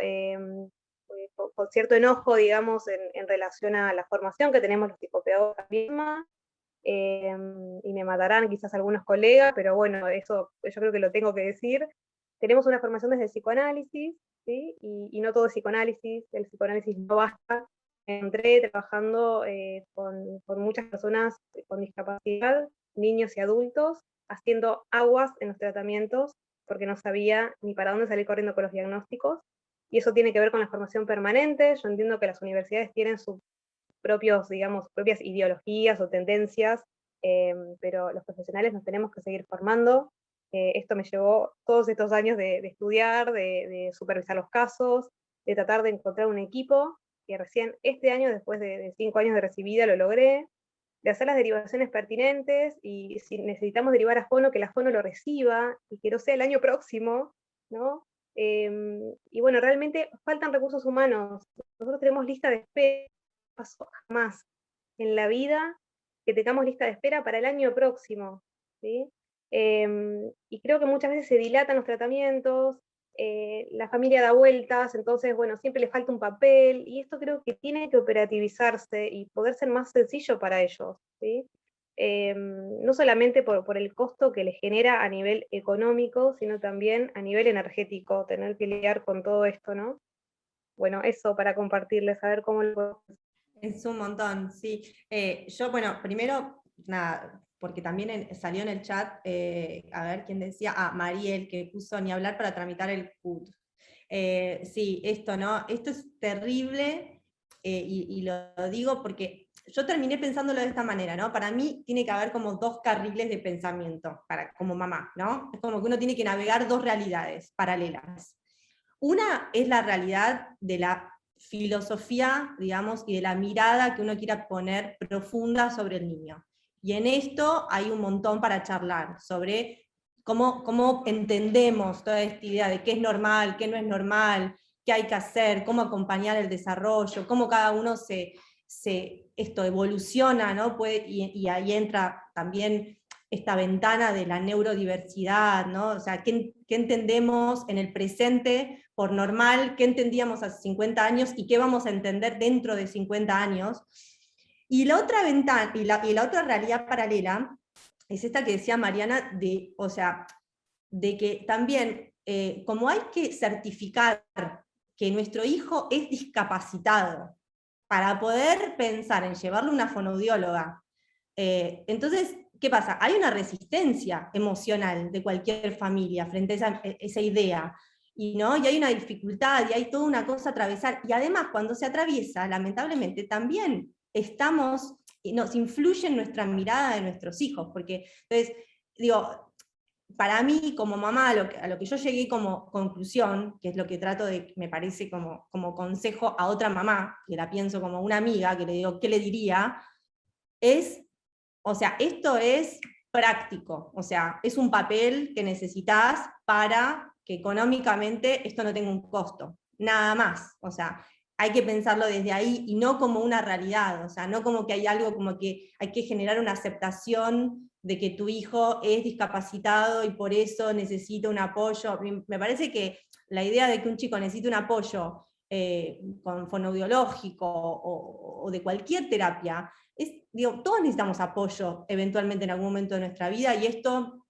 con cierto enojo, digamos, en relación a la formación que tenemos los psicopedagogos también, y me matarán quizás algunos colegas, pero bueno, eso yo creo que lo tengo que decir. Tenemos una formación desde el psicoanálisis, ¿sí? Y no todo es psicoanálisis, el psicoanálisis no basta. Entré trabajando con muchas personas con discapacidad, niños y adultos, haciendo aguas en los tratamientos, porque no sabía ni para dónde salir corriendo con los diagnósticos, y eso tiene que ver con la formación permanente. Yo entiendo que las universidades tienen sus propias ideologías o tendencias, pero los profesionales nos tenemos que seguir formando. Esto me llevó todos estos años de estudiar, de supervisar los casos, de tratar de encontrar un equipo, que recién este año, después de 5 años de recibida, lo logré, de hacer las derivaciones pertinentes, y si necesitamos derivar a Fono, que la Fono lo reciba, y que no sea el año próximo, ¿no? Y bueno, realmente faltan recursos humanos. Nosotros tenemos lista de espera, no pasó jamás en la vida que tengamos lista de espera para el año próximo, ¿sí? Y creo que muchas veces se dilatan los tratamientos, la familia da vueltas, entonces, bueno, siempre le falta un papel, y esto creo que tiene que operativizarse y poder ser más sencillo para ellos, ¿sí? No solamente por el costo que les genera a nivel económico, sino también a nivel energético, tener que lidiar con todo esto, ¿no? Bueno, eso para compartirles, a ver cómo lo... Es un montón, sí. Yo, bueno, primero, nada, porque también salió en el chat, a ver quién decía, Mariel, que puso ni hablar para tramitar el CUT. Sí, esto, ¿no? Esto es terrible, y lo digo porque yo terminé pensándolo de esta manera, ¿no? Para mí tiene que haber como 2 carriles de pensamiento, como mamá, ¿no? Es como que uno tiene que navegar 2 realidades paralelas. Una es la realidad de la filosofía, digamos, y de la mirada que uno quiera poner profunda sobre el niño. Y en esto hay un montón para charlar, sobre cómo entendemos toda esta idea de qué es normal, qué no es normal, qué hay que hacer, cómo acompañar el desarrollo, cómo cada uno esto evoluciona, ¿no? Y ahí entra también esta ventana de la neurodiversidad, ¿no? O sea, ¿qué entendemos en el presente por normal? ¿Qué entendíamos hace 50 años? ¿Y qué vamos a entender dentro de 50 años? Y la otra ventana, y la otra realidad paralela, es esta que decía Mariana, o sea, de que también, como hay que certificar que nuestro hijo es discapacitado, para poder pensar en llevarlo a una fonoaudióloga, entonces, ¿qué pasa? Hay una resistencia emocional de cualquier familia frente a esa idea, ¿no? Y hay una dificultad, y hay toda una cosa a atravesar, y además cuando se atraviesa, lamentablemente, también nos influye en nuestra mirada de nuestros hijos, porque, entonces, digo, para mí, como mamá, a lo que yo llegué como conclusión, que es lo que trato de, me parece como consejo a otra mamá, que la pienso como una amiga, que le digo, ¿qué le diría? O sea, esto es práctico, o sea, es un papel que necesitas para que económicamente esto no tenga un costo, nada más. O sea, hay que pensarlo desde ahí y no como una realidad, o sea, no como que hay algo como que hay que generar una aceptación de que tu hijo es discapacitado y por eso necesita un apoyo. Me parece que la idea de que un chico necesite un apoyo con fonoaudiológico o de cualquier terapia, todos necesitamos apoyo eventualmente en algún momento de nuestra vida, y esto,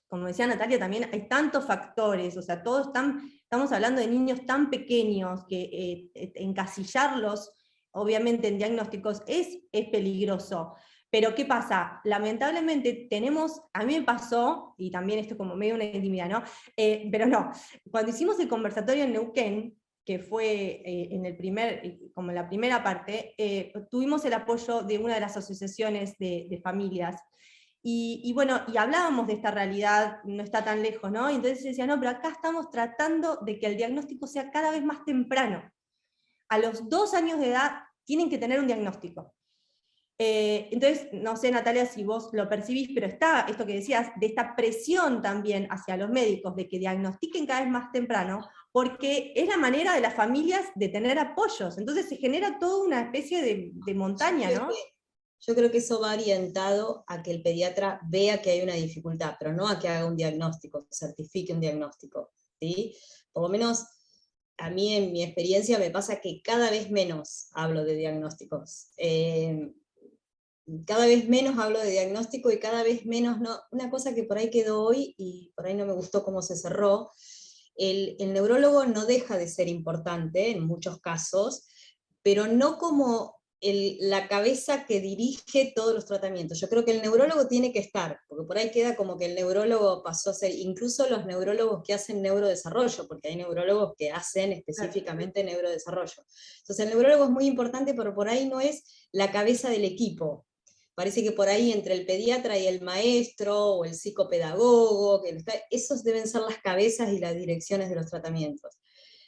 como decía Natalia, también hay tantos factores, o sea, estamos hablando de niños tan pequeños que encasillarlos, obviamente, en diagnósticos es peligroso, Pero ¿qué pasa? Lamentablemente tenemos, a mí me pasó, y también esto como medio una intimidad, ¿no? Pero no, cuando hicimos el conversatorio en Neuquén, que fue como en la primera parte, tuvimos el apoyo de una de las asociaciones de familias, y bueno, y hablábamos de esta realidad, no está tan lejos, ¿no? Y entonces decía, no, pero acá estamos tratando de que el diagnóstico sea cada vez más temprano. A los 2 años de edad tienen que tener un diagnóstico. Entonces, no sé, Natalia, si vos lo percibís, pero está esto que decías, de esta presión también hacia los médicos, de que diagnostiquen cada vez más temprano, porque es la manera de las familias de tener apoyos. Entonces se genera toda una especie de montaña, ¿no? Yo creo que eso va orientado a que el pediatra vea que hay una dificultad, pero no a que haga un diagnóstico, certifique un diagnóstico, ¿sí? Por lo menos a mí en mi experiencia me pasa que cada vez menos hablo de diagnósticos. Cada vez menos hablo de diagnóstico y cada vez menos, no, una cosa que por ahí quedó hoy y por ahí no me gustó cómo se cerró, el neurólogo no deja de ser importante en muchos casos, pero no como la cabeza que dirige todos los tratamientos. Yo creo que el neurólogo tiene que estar, porque por ahí queda como que el neurólogo pasó a ser, incluso los neurólogos que hacen neurodesarrollo, porque hay neurólogos que hacen específicamente neurodesarrollo. Entonces el neurólogo es muy importante, pero por ahí no es la cabeza del equipo. Parece que por ahí entre el pediatra y el maestro, o el psicopedagogo, esos deben ser las cabezas y las direcciones de los tratamientos,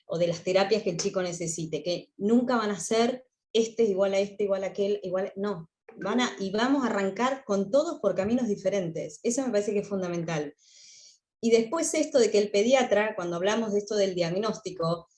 o de las terapias que el chico necesite, que nunca van a ser este igual a este, igual a aquel, igual, no. Y vamos a arrancar con todos por caminos diferentes. Eso me parece que es fundamental. Y después esto de que el pediatra, cuando hablamos de esto del diagnóstico,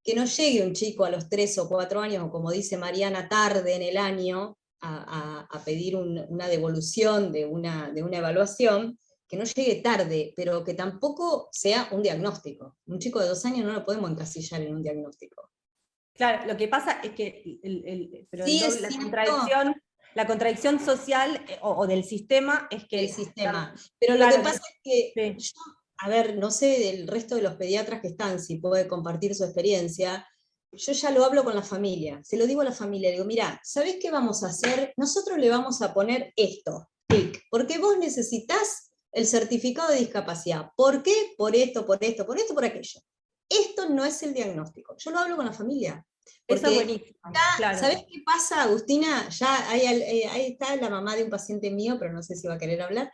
que no llegue un chico a los 3 o 4 años, o como dice Mariana, tarde en el año, a pedir una devolución de una evaluación, que no llegue tarde, pero que tampoco sea un diagnóstico. Un chico de 2 años no lo podemos encasillar en un diagnóstico. Claro, lo que pasa es que la contradicción social o del sistema es que... El sistema. Pero claro, lo que pasa es que, sí. A ver, no sé del resto de los pediatras que están, si puede compartir su experiencia, yo ya lo hablo con la familia, se lo digo a la familia, le digo, mira, ¿sabés qué vamos a hacer? Nosotros le vamos a poner esto, porque vos necesitas el certificado de discapacidad. ¿Por qué? Por esto, por esto, por esto, por aquello. Esto no es el diagnóstico. Yo lo hablo con la familia. Porque eso es buenísimo. Claro. ¿Sabés qué pasa, Agustina? Ya ahí está la mamá de un paciente mío, pero no sé si va a querer hablar.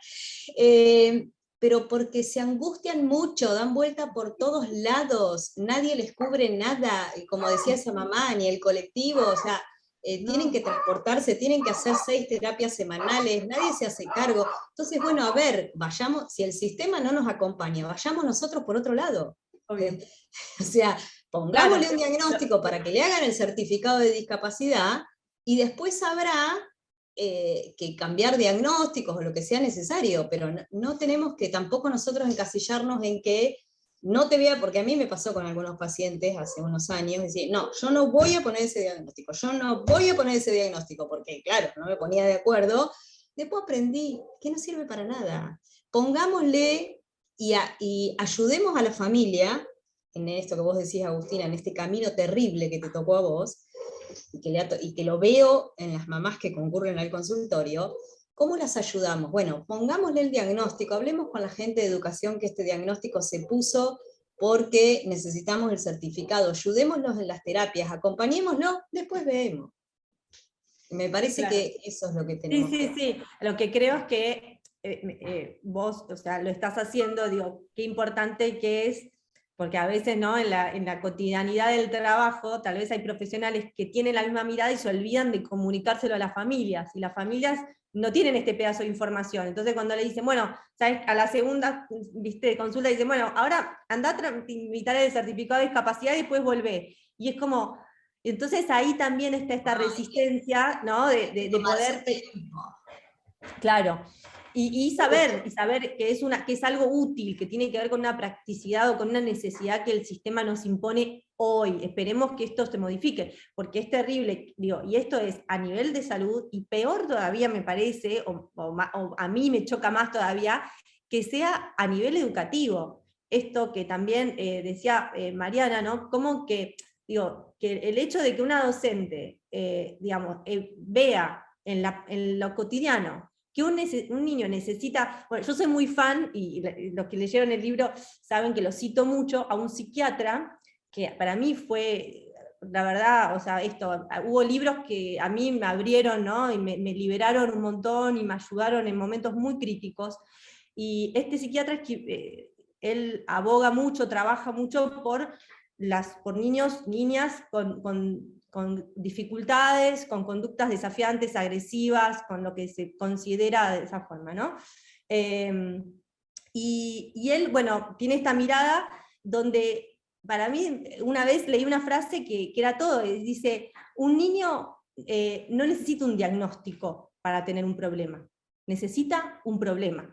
Pero porque se angustian mucho, dan vuelta por todos lados, nadie les cubre nada, como decía esa mamá, ni el colectivo, o sea, tienen que transportarse, tienen que hacer 6 terapias semanales, nadie se hace cargo. Entonces, bueno, a ver, vayamos, si el sistema no nos acompaña, vayamos nosotros por otro lado. O sea, pongámosle un diagnóstico para que le hagan el certificado de discapacidad, y después habrá que cambiar diagnósticos o lo que sea necesario, pero no tenemos que tampoco nosotros encasillarnos en que no te vea, porque a mí me pasó con algunos pacientes hace unos años, decir, no, yo no voy a poner ese diagnóstico, yo no voy a poner ese diagnóstico, porque claro, no me ponía de acuerdo. Después aprendí que no sirve para nada. Pongámosle y ayudemos a la familia, en esto que vos decís, Agustina, en este camino terrible que te tocó a vos, y que lo veo en las mamás que concurren al consultorio. ¿Cómo las ayudamos? Bueno, pongámosle el diagnóstico, hablemos con la gente de educación que este diagnóstico se puso porque necesitamos el certificado, ayudémoslos en las terapias, acompañémoslo, después vemos. Me parece que eso es lo que tenemos que hacer. Sí, lo que creo es que vos, o sea, lo estás haciendo, digo, qué importante que es, porque a veces, ¿no?, en la cotidianidad del trabajo, tal vez hay profesionales que tienen la misma mirada y se olvidan de comunicárselo a las familias, y las familias no tienen este pedazo de información. Entonces cuando le dicen, bueno, ¿sabes? A la segunda consulta dicen, bueno, ahora andá a tramitar el certificado de discapacidad y después volvé. Y es como, entonces ahí también está esta resistencia, ¿no?, de poder... Claro. Y saber que es algo útil, que tiene que ver con una practicidad o con una necesidad que el sistema nos impone hoy. Esperemos que esto se modifique, porque es terrible, digo, y esto es a nivel de salud, y peor todavía me parece, o a mí me choca más todavía, que sea a nivel educativo. Esto que también decía Mariana, ¿no? Como que, digo, que el hecho de que una docente, digamos, vea en lo cotidiano, que un niño necesita, bueno, yo soy muy fan, y los que leyeron el libro saben que lo cito mucho, a un psiquiatra, que para mí fue, la verdad, o sea, hubo libros que a mí me abrieron, ¿no? Y me liberaron un montón, y me ayudaron en momentos muy críticos, y este psiquiatra, él aboga mucho, trabaja mucho por niños, niñas con dificultades, con conductas desafiantes, agresivas, con lo que se considera de esa forma, ¿no? Y él, bueno, tiene esta mirada donde, para mí, una vez leí una frase que era todo, dice, un niño no necesita un diagnóstico para tener un problema, necesita un problema.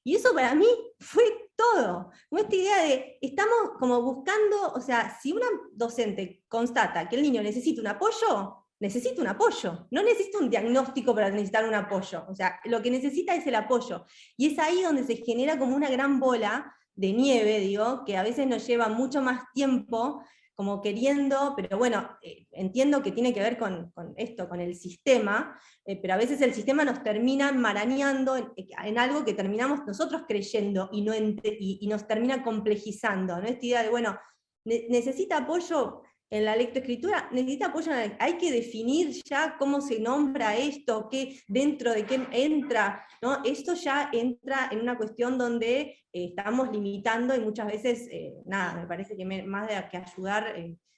Y eso para mí fue todo. Como esta idea de, estamos como buscando, o sea, si una docente constata que el niño necesita un apoyo, no necesita un diagnóstico para necesitar un apoyo, o sea, lo que necesita es el apoyo. Y es ahí donde se genera como una gran bola de nieve, digo, que a veces nos lleva mucho más tiempo, como queriendo, pero bueno, entiendo que tiene que ver con esto, con el sistema, pero a veces el sistema nos termina enmarañando en algo que terminamos nosotros creyendo y nos termina complejizando, ¿no? Esta idea de, bueno, necesita apoyo en la lectoescritura, necesita apoyo hay que definir ya cómo se nombra esto, dentro de qué entra, ¿no? Esto ya entra en una cuestión donde estamos limitando y muchas veces, nada, me parece que más de que ayudar,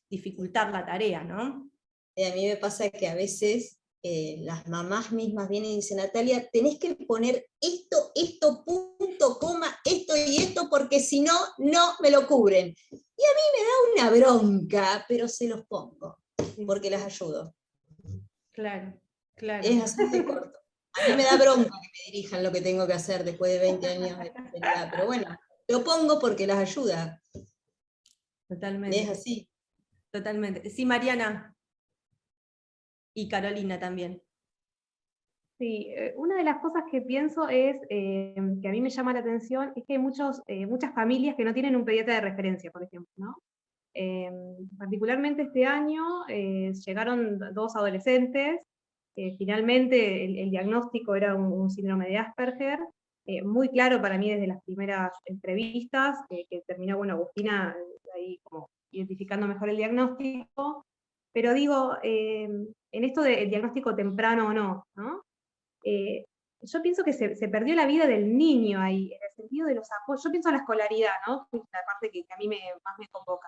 dificultar la tarea, ¿no? A mí me pasa que a veces las mamás mismas vienen y dicen, Natalia, tenés que poner esto, punto, coma, esto y esto, porque si no, no me lo cubren. Y a mí me da una bronca, pero se los pongo, porque las ayudo. Claro, claro. Es así de corto. A mí me da bronca que me dirijan lo que tengo que hacer después de 20 años de especialidad, pero bueno, lo pongo porque las ayuda. Totalmente. Es así. Totalmente. Sí, Mariana. Y Carolina también. Sí, una de las cosas que pienso es, que a mí me llama la atención, es que hay muchas familias que no tienen un pediatra de referencia, por ejemplo, ¿no? Particularmente este año llegaron 2 adolescentes, finalmente el diagnóstico era un síndrome de Asperger, muy claro para mí desde las primeras entrevistas, que terminó, bueno, Agustina ahí como identificando mejor el diagnóstico, pero digo, en esto del diagnóstico temprano o no, ¿no? Yo pienso que se perdió la vida del niño ahí, en el sentido de los apoyos. Yo pienso en la escolaridad, ¿no? Es la parte que a mí más me convoca.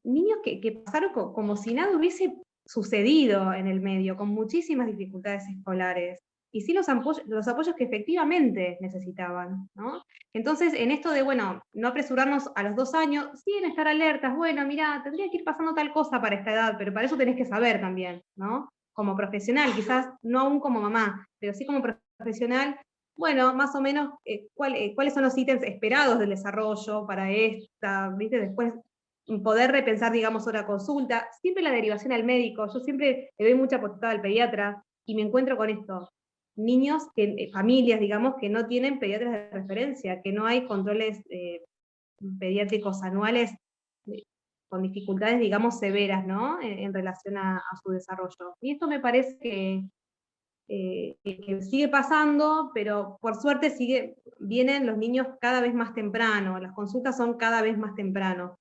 Niños que pasaron como si nada hubiese sucedido en el medio, con muchísimas dificultades escolares, y sí los apoyos que efectivamente necesitaban, ¿no? Entonces, en esto de, bueno, no apresurarnos a los 2 años, sí en estar alertas, bueno, mira, tendría que ir pasando tal cosa para esta edad, pero para eso tenés que saber también, ¿no? Como profesional, quizás no aún como mamá, pero sí como profesional, bueno, más o menos, cuáles son los ítems esperados del desarrollo para esta, ¿viste? Después poder repensar, digamos, una consulta, siempre la derivación al médico. Yo siempre le doy mucha potestad al pediatra y me encuentro con esto, niños, familias, digamos, que no tienen pediatras de referencia, que no hay controles pediátricos anuales con dificultades, digamos, severas, ¿no? En relación a su desarrollo. Y esto me parece que sigue pasando, pero por suerte vienen los niños cada vez más temprano, las consultas son cada vez más temprano.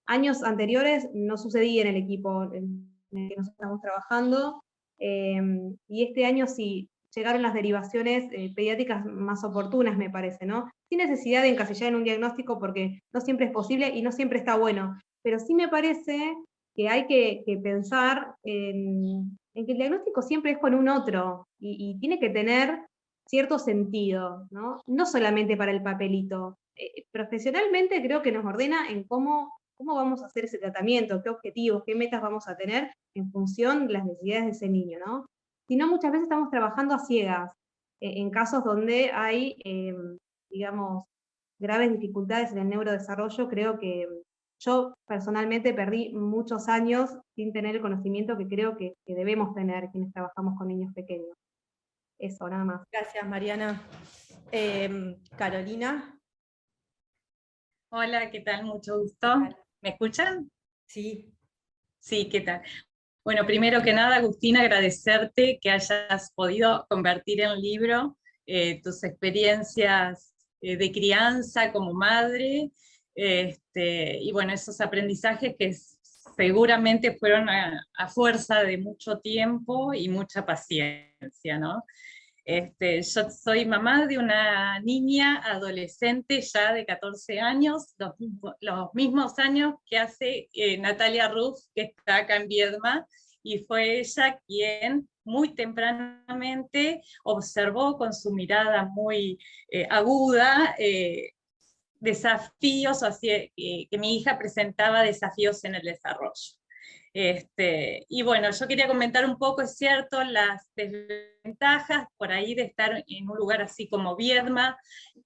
Años anteriores no sucedía en el equipo en el que nosotros estamos trabajando, y este año sí llegaron las derivaciones pediátricas más oportunas, me parece, ¿no? Sin necesidad de encasillar en un diagnóstico, porque no siempre es posible y no siempre está bueno, pero sí me parece que hay que pensar en que el diagnóstico siempre es con un otro, y tiene que tener cierto sentido, ¿no? No solamente para el papelito. Profesionalmente creo que nos ordena en cómo vamos a hacer ese tratamiento, qué objetivos, qué metas vamos a tener en función de las necesidades de ese niño, ¿no? Si no, muchas veces estamos trabajando a ciegas, en casos donde hay, digamos, graves dificultades en el neurodesarrollo. Creo que yo personalmente perdí muchos años sin tener el conocimiento que creo que debemos tener quienes trabajamos con niños pequeños. Eso, nada más. Gracias, Mariana. Carolina. Hola, ¿qué tal? Mucho gusto. ¿Me escuchan? Sí. Sí, ¿qué tal? Bueno, primero que nada, Agustina, agradecerte que hayas podido convertir en libro tus experiencias de crianza como madre, y bueno, esos aprendizajes que seguramente fueron a fuerza de mucho tiempo y mucha paciencia, ¿no? Yo soy mamá de una niña adolescente ya de 14 años, los mismos años que hace Natalia Ruff, que está acá en Viedma, y fue ella quien muy tempranamente observó con su mirada muy aguda desafíos, que mi hija presentaba desafíos en el desarrollo. Y bueno, yo quería comentar un poco, es cierto, las desventajas por ahí de estar en un lugar así como Viedma,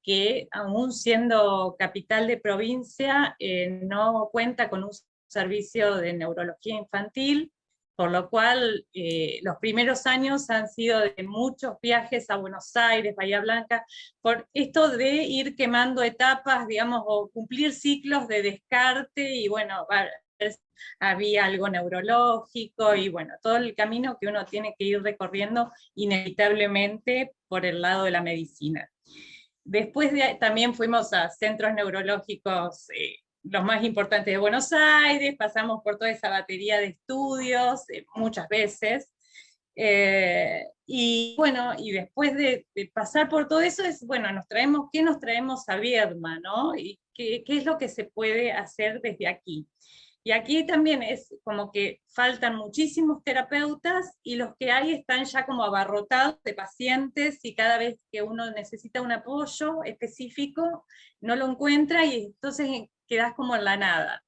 que aún siendo capital de provincia, no cuenta con un servicio de neurología infantil, por lo cual los primeros años han sido de muchos viajes a Buenos Aires, Bahía Blanca, por esto de ir quemando etapas, digamos, o cumplir ciclos de descarte, y bueno, había algo neurológico, y bueno, todo el camino que uno tiene que ir recorriendo inevitablemente por el lado de la medicina. Después también fuimos a centros neurológicos, los más importantes de Buenos Aires, pasamos por toda esa batería de estudios muchas veces, y bueno, y después de pasar por todo eso, bueno, ¿qué nos traemos a Viedma, ¿no? Y qué es lo que se puede hacer desde aquí? Y aquí también es como que faltan muchísimos terapeutas, y los que hay están ya como abarrotados de pacientes, y cada vez que uno necesita un apoyo específico no lo encuentra, y entonces quedás como en la nada.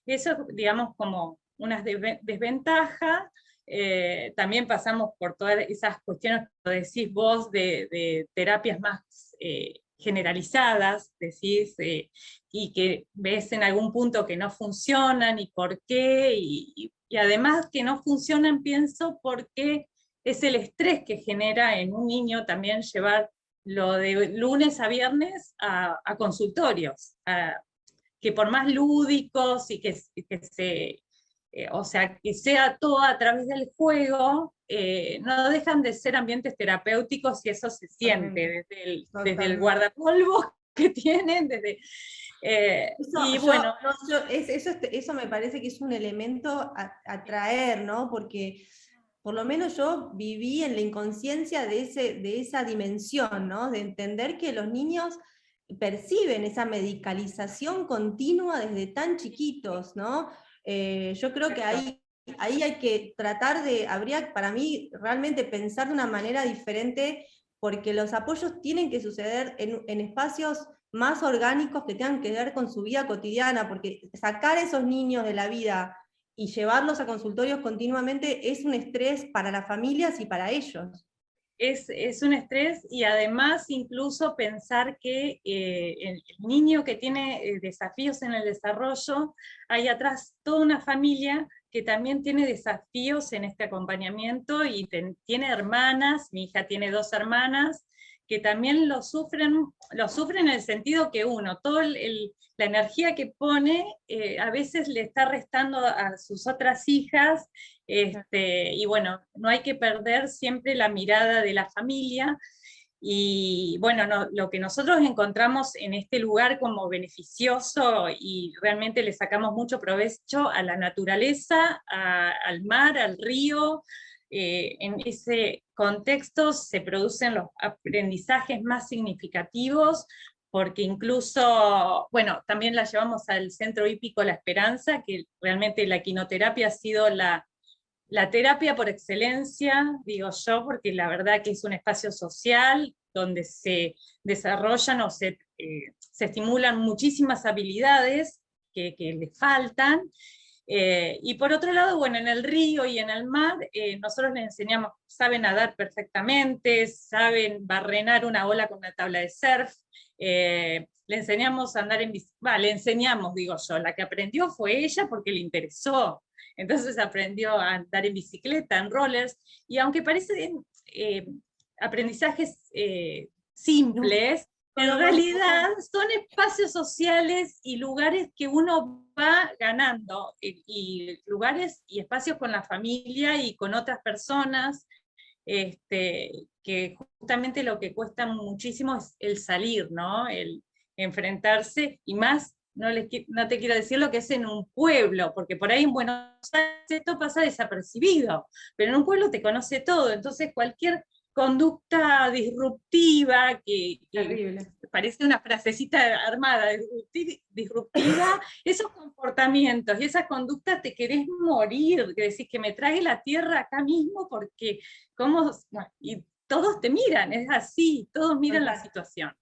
Eso, digamos, como una desventaja. También pasamos por todas esas cuestiones que decís vos de terapias más generalizadas, decís, y que ves en algún punto que no funcionan, y por qué, y además que no funcionan, pienso, porque es el estrés que genera en un niño también llevar lo de lunes a viernes a consultorios, que por más lúdicos y que o sea, que sea todo a través del juego, no dejan de ser ambientes terapéuticos, y eso se siente desde el guardapolvo que tienen, desde... y bueno... Eso me parece que es un elemento a traer, ¿no? Porque por lo menos yo viví en la inconsciencia de esa dimensión, ¿no? De entender que los niños perciben esa medicalización continua desde tan chiquitos, ¿no? Yo creo que ahí hay que tratar habría para mí realmente pensar de una manera diferente, porque los apoyos tienen que suceder en espacios más orgánicos que tengan que ver con su vida cotidiana, porque sacar a esos niños de la vida y llevarlos a consultorios continuamente es un estrés para las familias y para ellos. Es un estrés, y además incluso pensar que el niño que tiene desafíos en el desarrollo, hay atrás toda una familia que también tiene desafíos en este acompañamiento, y tiene hermanas, mi hija tiene 2 hermanas, que también lo sufren en el sentido que toda la energía que pone, a veces le está restando a sus otras hijas, y bueno, no hay que perder siempre la mirada de la familia. Y bueno, lo que nosotros encontramos en este lugar como beneficioso, y realmente le sacamos mucho provecho a la naturaleza, al mar, al río. En ese contexto se producen los aprendizajes más significativos, porque incluso, bueno, también la llevamos al Centro Hípico La Esperanza, que realmente la equinoterapia ha sido la terapia por excelencia, digo yo, porque la verdad que es un espacio social donde se desarrollan o se estimulan muchísimas habilidades que le faltan. Y por otro lado, bueno, en el río y en el mar, nosotros les enseñamos, saben nadar perfectamente, saben barrenar una ola con una tabla de surf, le enseñamos a andar en bicicleta, le enseñamos, digo yo, la que aprendió fue ella porque le interesó. Entonces aprendió a andar en bicicleta, en rollers, y aunque parecen aprendizajes simples, En realidad son espacios sociales y lugares que uno va ganando, y lugares y espacios con la familia y con otras personas, que justamente lo que cuesta muchísimo es el salir, ¿no? El enfrentarse, y más, no te quiero decir lo que es en un pueblo, porque por ahí en Buenos Aires esto pasa desapercibido, pero en un pueblo te conoce todo, entonces cualquier conducta disruptiva, que parece una frasecita armada, disruptiva, esos comportamientos y esas conductas te querés morir, que decís que me trae la tierra acá mismo, porque y todos te miran, es así, todos miran la situación.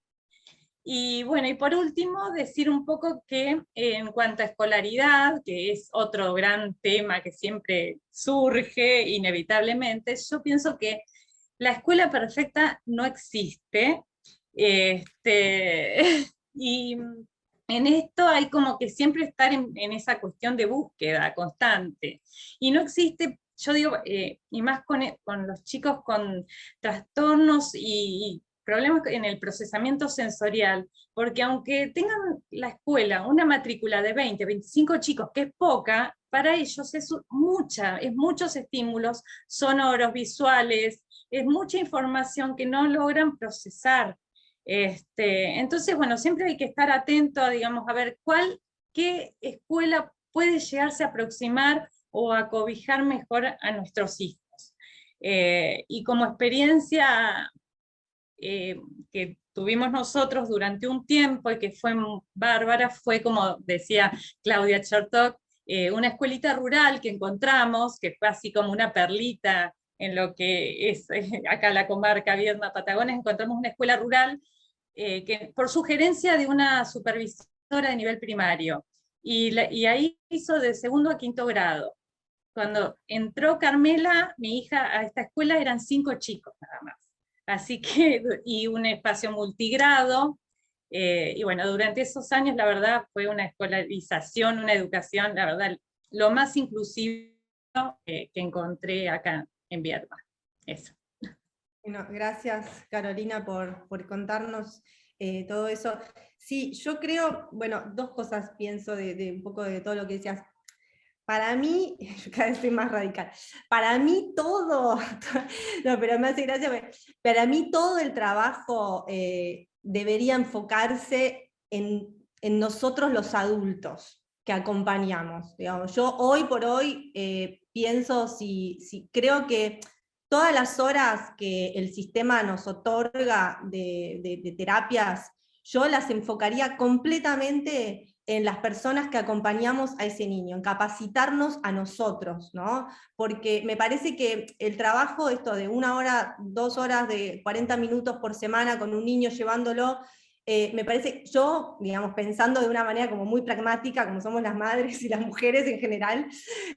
Y bueno, y por último, decir un poco que en cuanto a escolaridad, que es otro gran tema que siempre surge inevitablemente, yo pienso que la escuela perfecta no existe, y en esto hay como que siempre estar en esa cuestión de búsqueda constante, y no existe, yo digo, y más con los chicos con trastornos y problemas en el procesamiento sensorial, porque aunque tengan la escuela una matrícula de 20, 25 chicos, que es poca, para ellos es muchos estímulos sonoros, visuales, es mucha información que no logran procesar. Entonces, bueno, siempre hay que estar atento a, digamos, a ver qué escuela puede llegarse a aproximar o a cobijar mejor a nuestros hijos. Y como experiencia que tuvimos nosotros durante un tiempo y que fue bárbara, fue, como decía Claudia Chertok, una escuelita rural que encontramos, que fue así como una perlita en lo que es acá la comarca Viedma, Patagones. Encontramos una escuela rural que por sugerencia de una supervisora de nivel primario, y ahí hizo de 2º a 5º grado. Cuando entró Carmela, mi hija, a esta escuela eran 5 chicos nada más. Así que, y un espacio multigrado, y bueno, durante esos años la verdad fue una escolarización, una educación, la verdad, lo más inclusivo que encontré acá en Viedma. Eso. Bueno, gracias Carolina por contarnos todo eso. Sí, yo creo, bueno, 2 cosas pienso de un poco de todo lo que decías. Para mí, yo cada vez soy más radical, para mí todo, no, pero me hace gracia, para mí todo el trabajo debería enfocarse en nosotros los adultos que acompañamos. Digamos. Yo hoy por hoy pienso, si creo que todas las horas que el sistema nos otorga de terapias, yo las enfocaría completamente en las personas que acompañamos a ese niño, en capacitarnos a nosotros, ¿no? Porque me parece que el trabajo, esto de 1 hora, 2 horas, de 40 minutos por semana con un niño llevándolo, me parece, yo, digamos, pensando de una manera como muy pragmática, como somos las madres y las mujeres en general,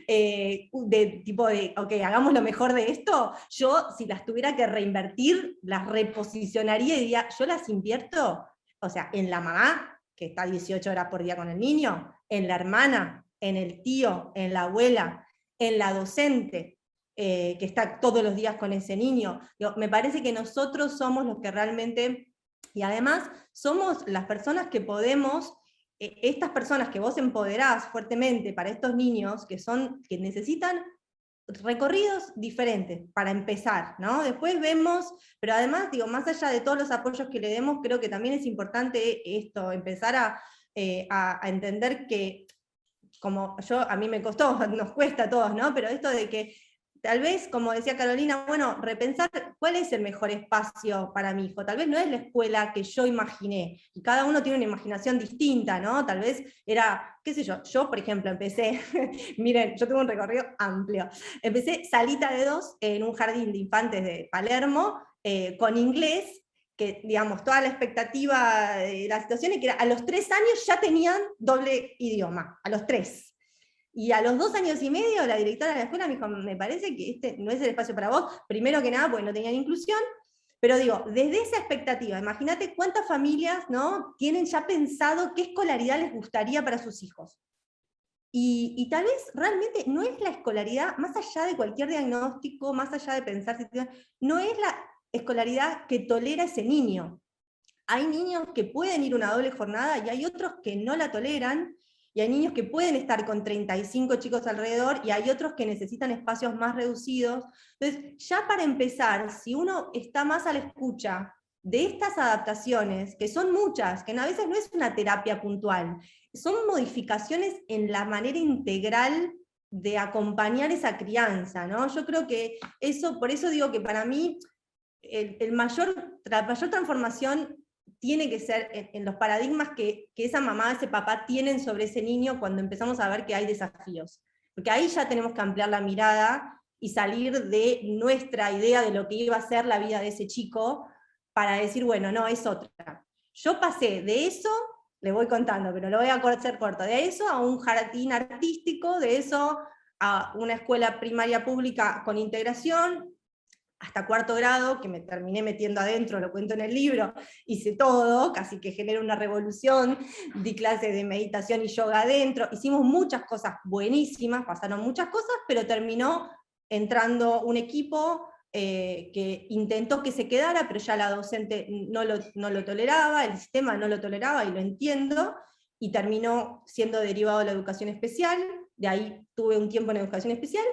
de tipo de, ok, hagamos lo mejor de esto, yo si las tuviera que reinvertir, las reposicionaría y diría, yo las invierto, o sea, en la mamá, que está 18 horas por día con el niño, en la hermana, en el tío, en la abuela, en la docente, que está todos los días con ese niño. Me parece que nosotros somos los que realmente, y además somos las personas que podemos, estas personas que vos empoderás fuertemente para estos niños, que necesitan recorridos diferentes, para empezar, ¿no? Después vemos, pero además, digo, más allá de todos los apoyos que le demos, creo que también es importante esto, empezar a entender que, como a mí me costó, nos cuesta a todos, ¿no? Pero esto de que, tal vez, como decía Carolina, bueno, repensar cuál es el mejor espacio para mi hijo. Tal vez no es la escuela que yo imaginé, y cada uno tiene una imaginación distinta, ¿no? Tal vez era, qué sé yo, por ejemplo, empecé, miren, yo tengo un recorrido amplio, empecé salita de 2 en un jardín de infantes de Palermo, con inglés, que digamos, toda la expectativa de la situación es que a los 3 años ya tenían doble idioma, a los 3. Y a los 2 años y medio, la directora de la escuela me dijo, me parece que este no es el espacio para vos, primero que nada, porque no tenían inclusión, pero digo, desde esa expectativa, imagínate cuántas familias, ¿no?, tienen ya pensado qué escolaridad les gustaría para sus hijos. Y tal vez realmente no es la escolaridad, más allá de cualquier diagnóstico, más allá de pensar, no es la escolaridad que tolera ese niño. hay niños que pueden ir una doble jornada y hay otros que no la toleran, y hay niños que pueden estar con 35 chicos alrededor, y hay otros que necesitan espacios más reducidos. Entonces, ya para empezar, si uno está más a la escucha de estas adaptaciones, que son muchas, que a veces no es una terapia puntual, son modificaciones en la manera integral de acompañar esa crianza, ¿no? Yo creo que eso, por eso digo que para mí la mayor transformación tiene que ser en los paradigmas que esa mamá, ese papá tienen sobre ese niño cuando empezamos a ver que hay desafíos. Porque ahí ya tenemos que ampliar la mirada y salir de nuestra idea de lo que iba a ser la vida de ese chico, para decir, bueno, no, es otra. Yo pasé de eso, le voy contando, pero lo voy a hacer corto, de eso a un jardín artístico, de eso a una escuela primaria pública con integración, hasta 4º grado, que me terminé metiendo adentro, lo cuento en el libro, hice todo, casi que generé una revolución, di clases de meditación y yoga adentro, hicimos muchas cosas buenísimas, pasaron muchas cosas, pero terminó entrando un equipo que intentó que se quedara, pero ya la docente no lo toleraba, el sistema no lo toleraba, y lo entiendo, y terminó siendo derivado de la educación especial. De ahí tuve un tiempo en educación especial,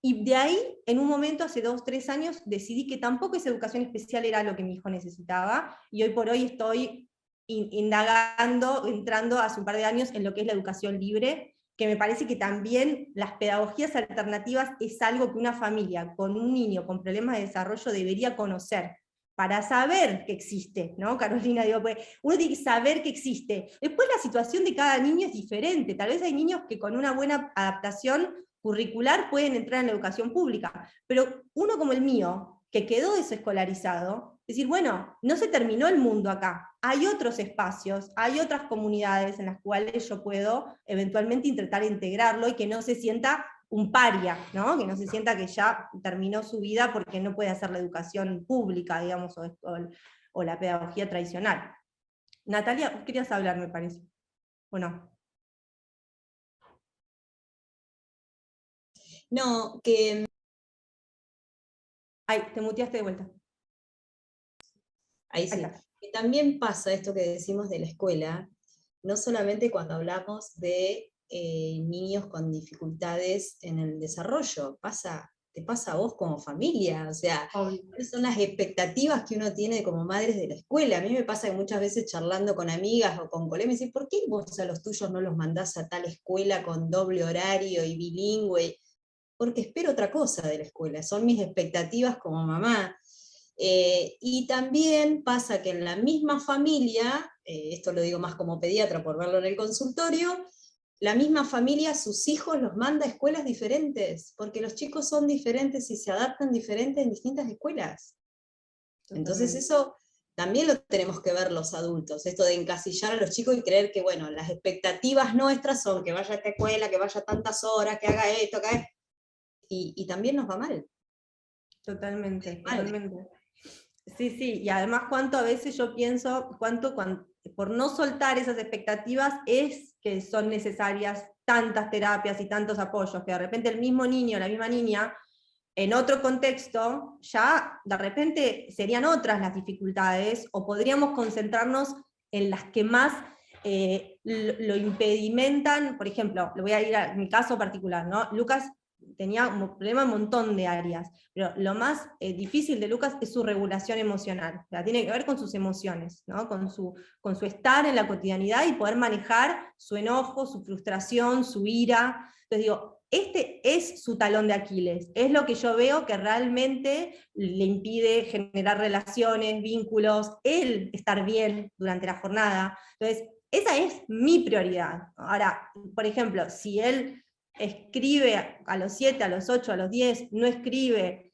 y de ahí, en un momento, hace 2 o 3 años, decidí que tampoco esa educación especial era lo que mi hijo necesitaba, y hoy por hoy estoy indagando, entrando hace un par de años en lo que es la educación libre, que me parece que también las pedagogías alternativas es algo que una familia con un niño con problemas de desarrollo debería conocer, para saber que existe, ¿no, Carolina? Digo, pues uno tiene que saber que existe. Después la situación de cada niño es diferente, tal vez hay niños que con una buena adaptación curricular pueden entrar en la educación pública, pero uno como el mío, que quedó desescolarizado, decir, bueno, no se terminó el mundo acá, hay otros espacios, hay otras comunidades en las cuales yo puedo eventualmente intentar integrarlo y que no se sienta un paria, ¿no? Que no se sienta que ya terminó su vida porque no puede hacer la educación pública, digamos, o la pedagogía tradicional. Natalia, vos querías hablar, me parece, ¿o no? No, que... Ay, te muteaste de vuelta. Ahí sí. Que también pasa esto que decimos de la escuela, no solamente cuando hablamos de niños con dificultades en el desarrollo, te pasa a vos como familia, o sea, ¿cuáles son las expectativas que uno tiene como madres de la escuela? A mí me pasa que muchas veces charlando con amigas o con colegas, me dicen, ¿por qué vos a los tuyos no los mandás a tal escuela con doble horario y bilingüe? Porque espero otra cosa de la escuela, son mis expectativas como mamá. Y también pasa que en la misma familia, esto lo digo más como pediatra por verlo en el consultorio, la misma familia, sus hijos los manda a escuelas diferentes, porque los chicos son diferentes y se adaptan diferentes en distintas escuelas. Entonces eso también lo tenemos que ver los adultos, esto de encasillar a los chicos y creer que, bueno, las expectativas nuestras son que vaya a esta escuela, que vaya tantas horas, que haga esto, que haga... Y también nos va mal. Totalmente, totalmente. Sí, sí, y además cuánto a veces yo pienso, cuánto por no soltar esas expectativas es que son necesarias tantas terapias y tantos apoyos, que de repente el mismo niño, la misma niña, en otro contexto, ya de repente serían otras las dificultades, o podríamos concentrarnos en las que más lo impedimentan. Por ejemplo, le voy a ir a mi caso particular, ¿no? Lucas tenía un problema en un montón de áreas, pero lo más difícil de Lucas es su regulación emocional, o sea, tiene que ver con sus emociones, ¿no? con su estar en la cotidianidad y poder manejar su enojo, su frustración, su ira. Entonces digo, este es su talón de Aquiles, es lo que yo veo que realmente le impide generar relaciones, vínculos, él estar bien durante la jornada. Entonces, esa es mi prioridad. Ahora, por ejemplo, si él escribe a los 7, a los 8, a los 10, no escribe,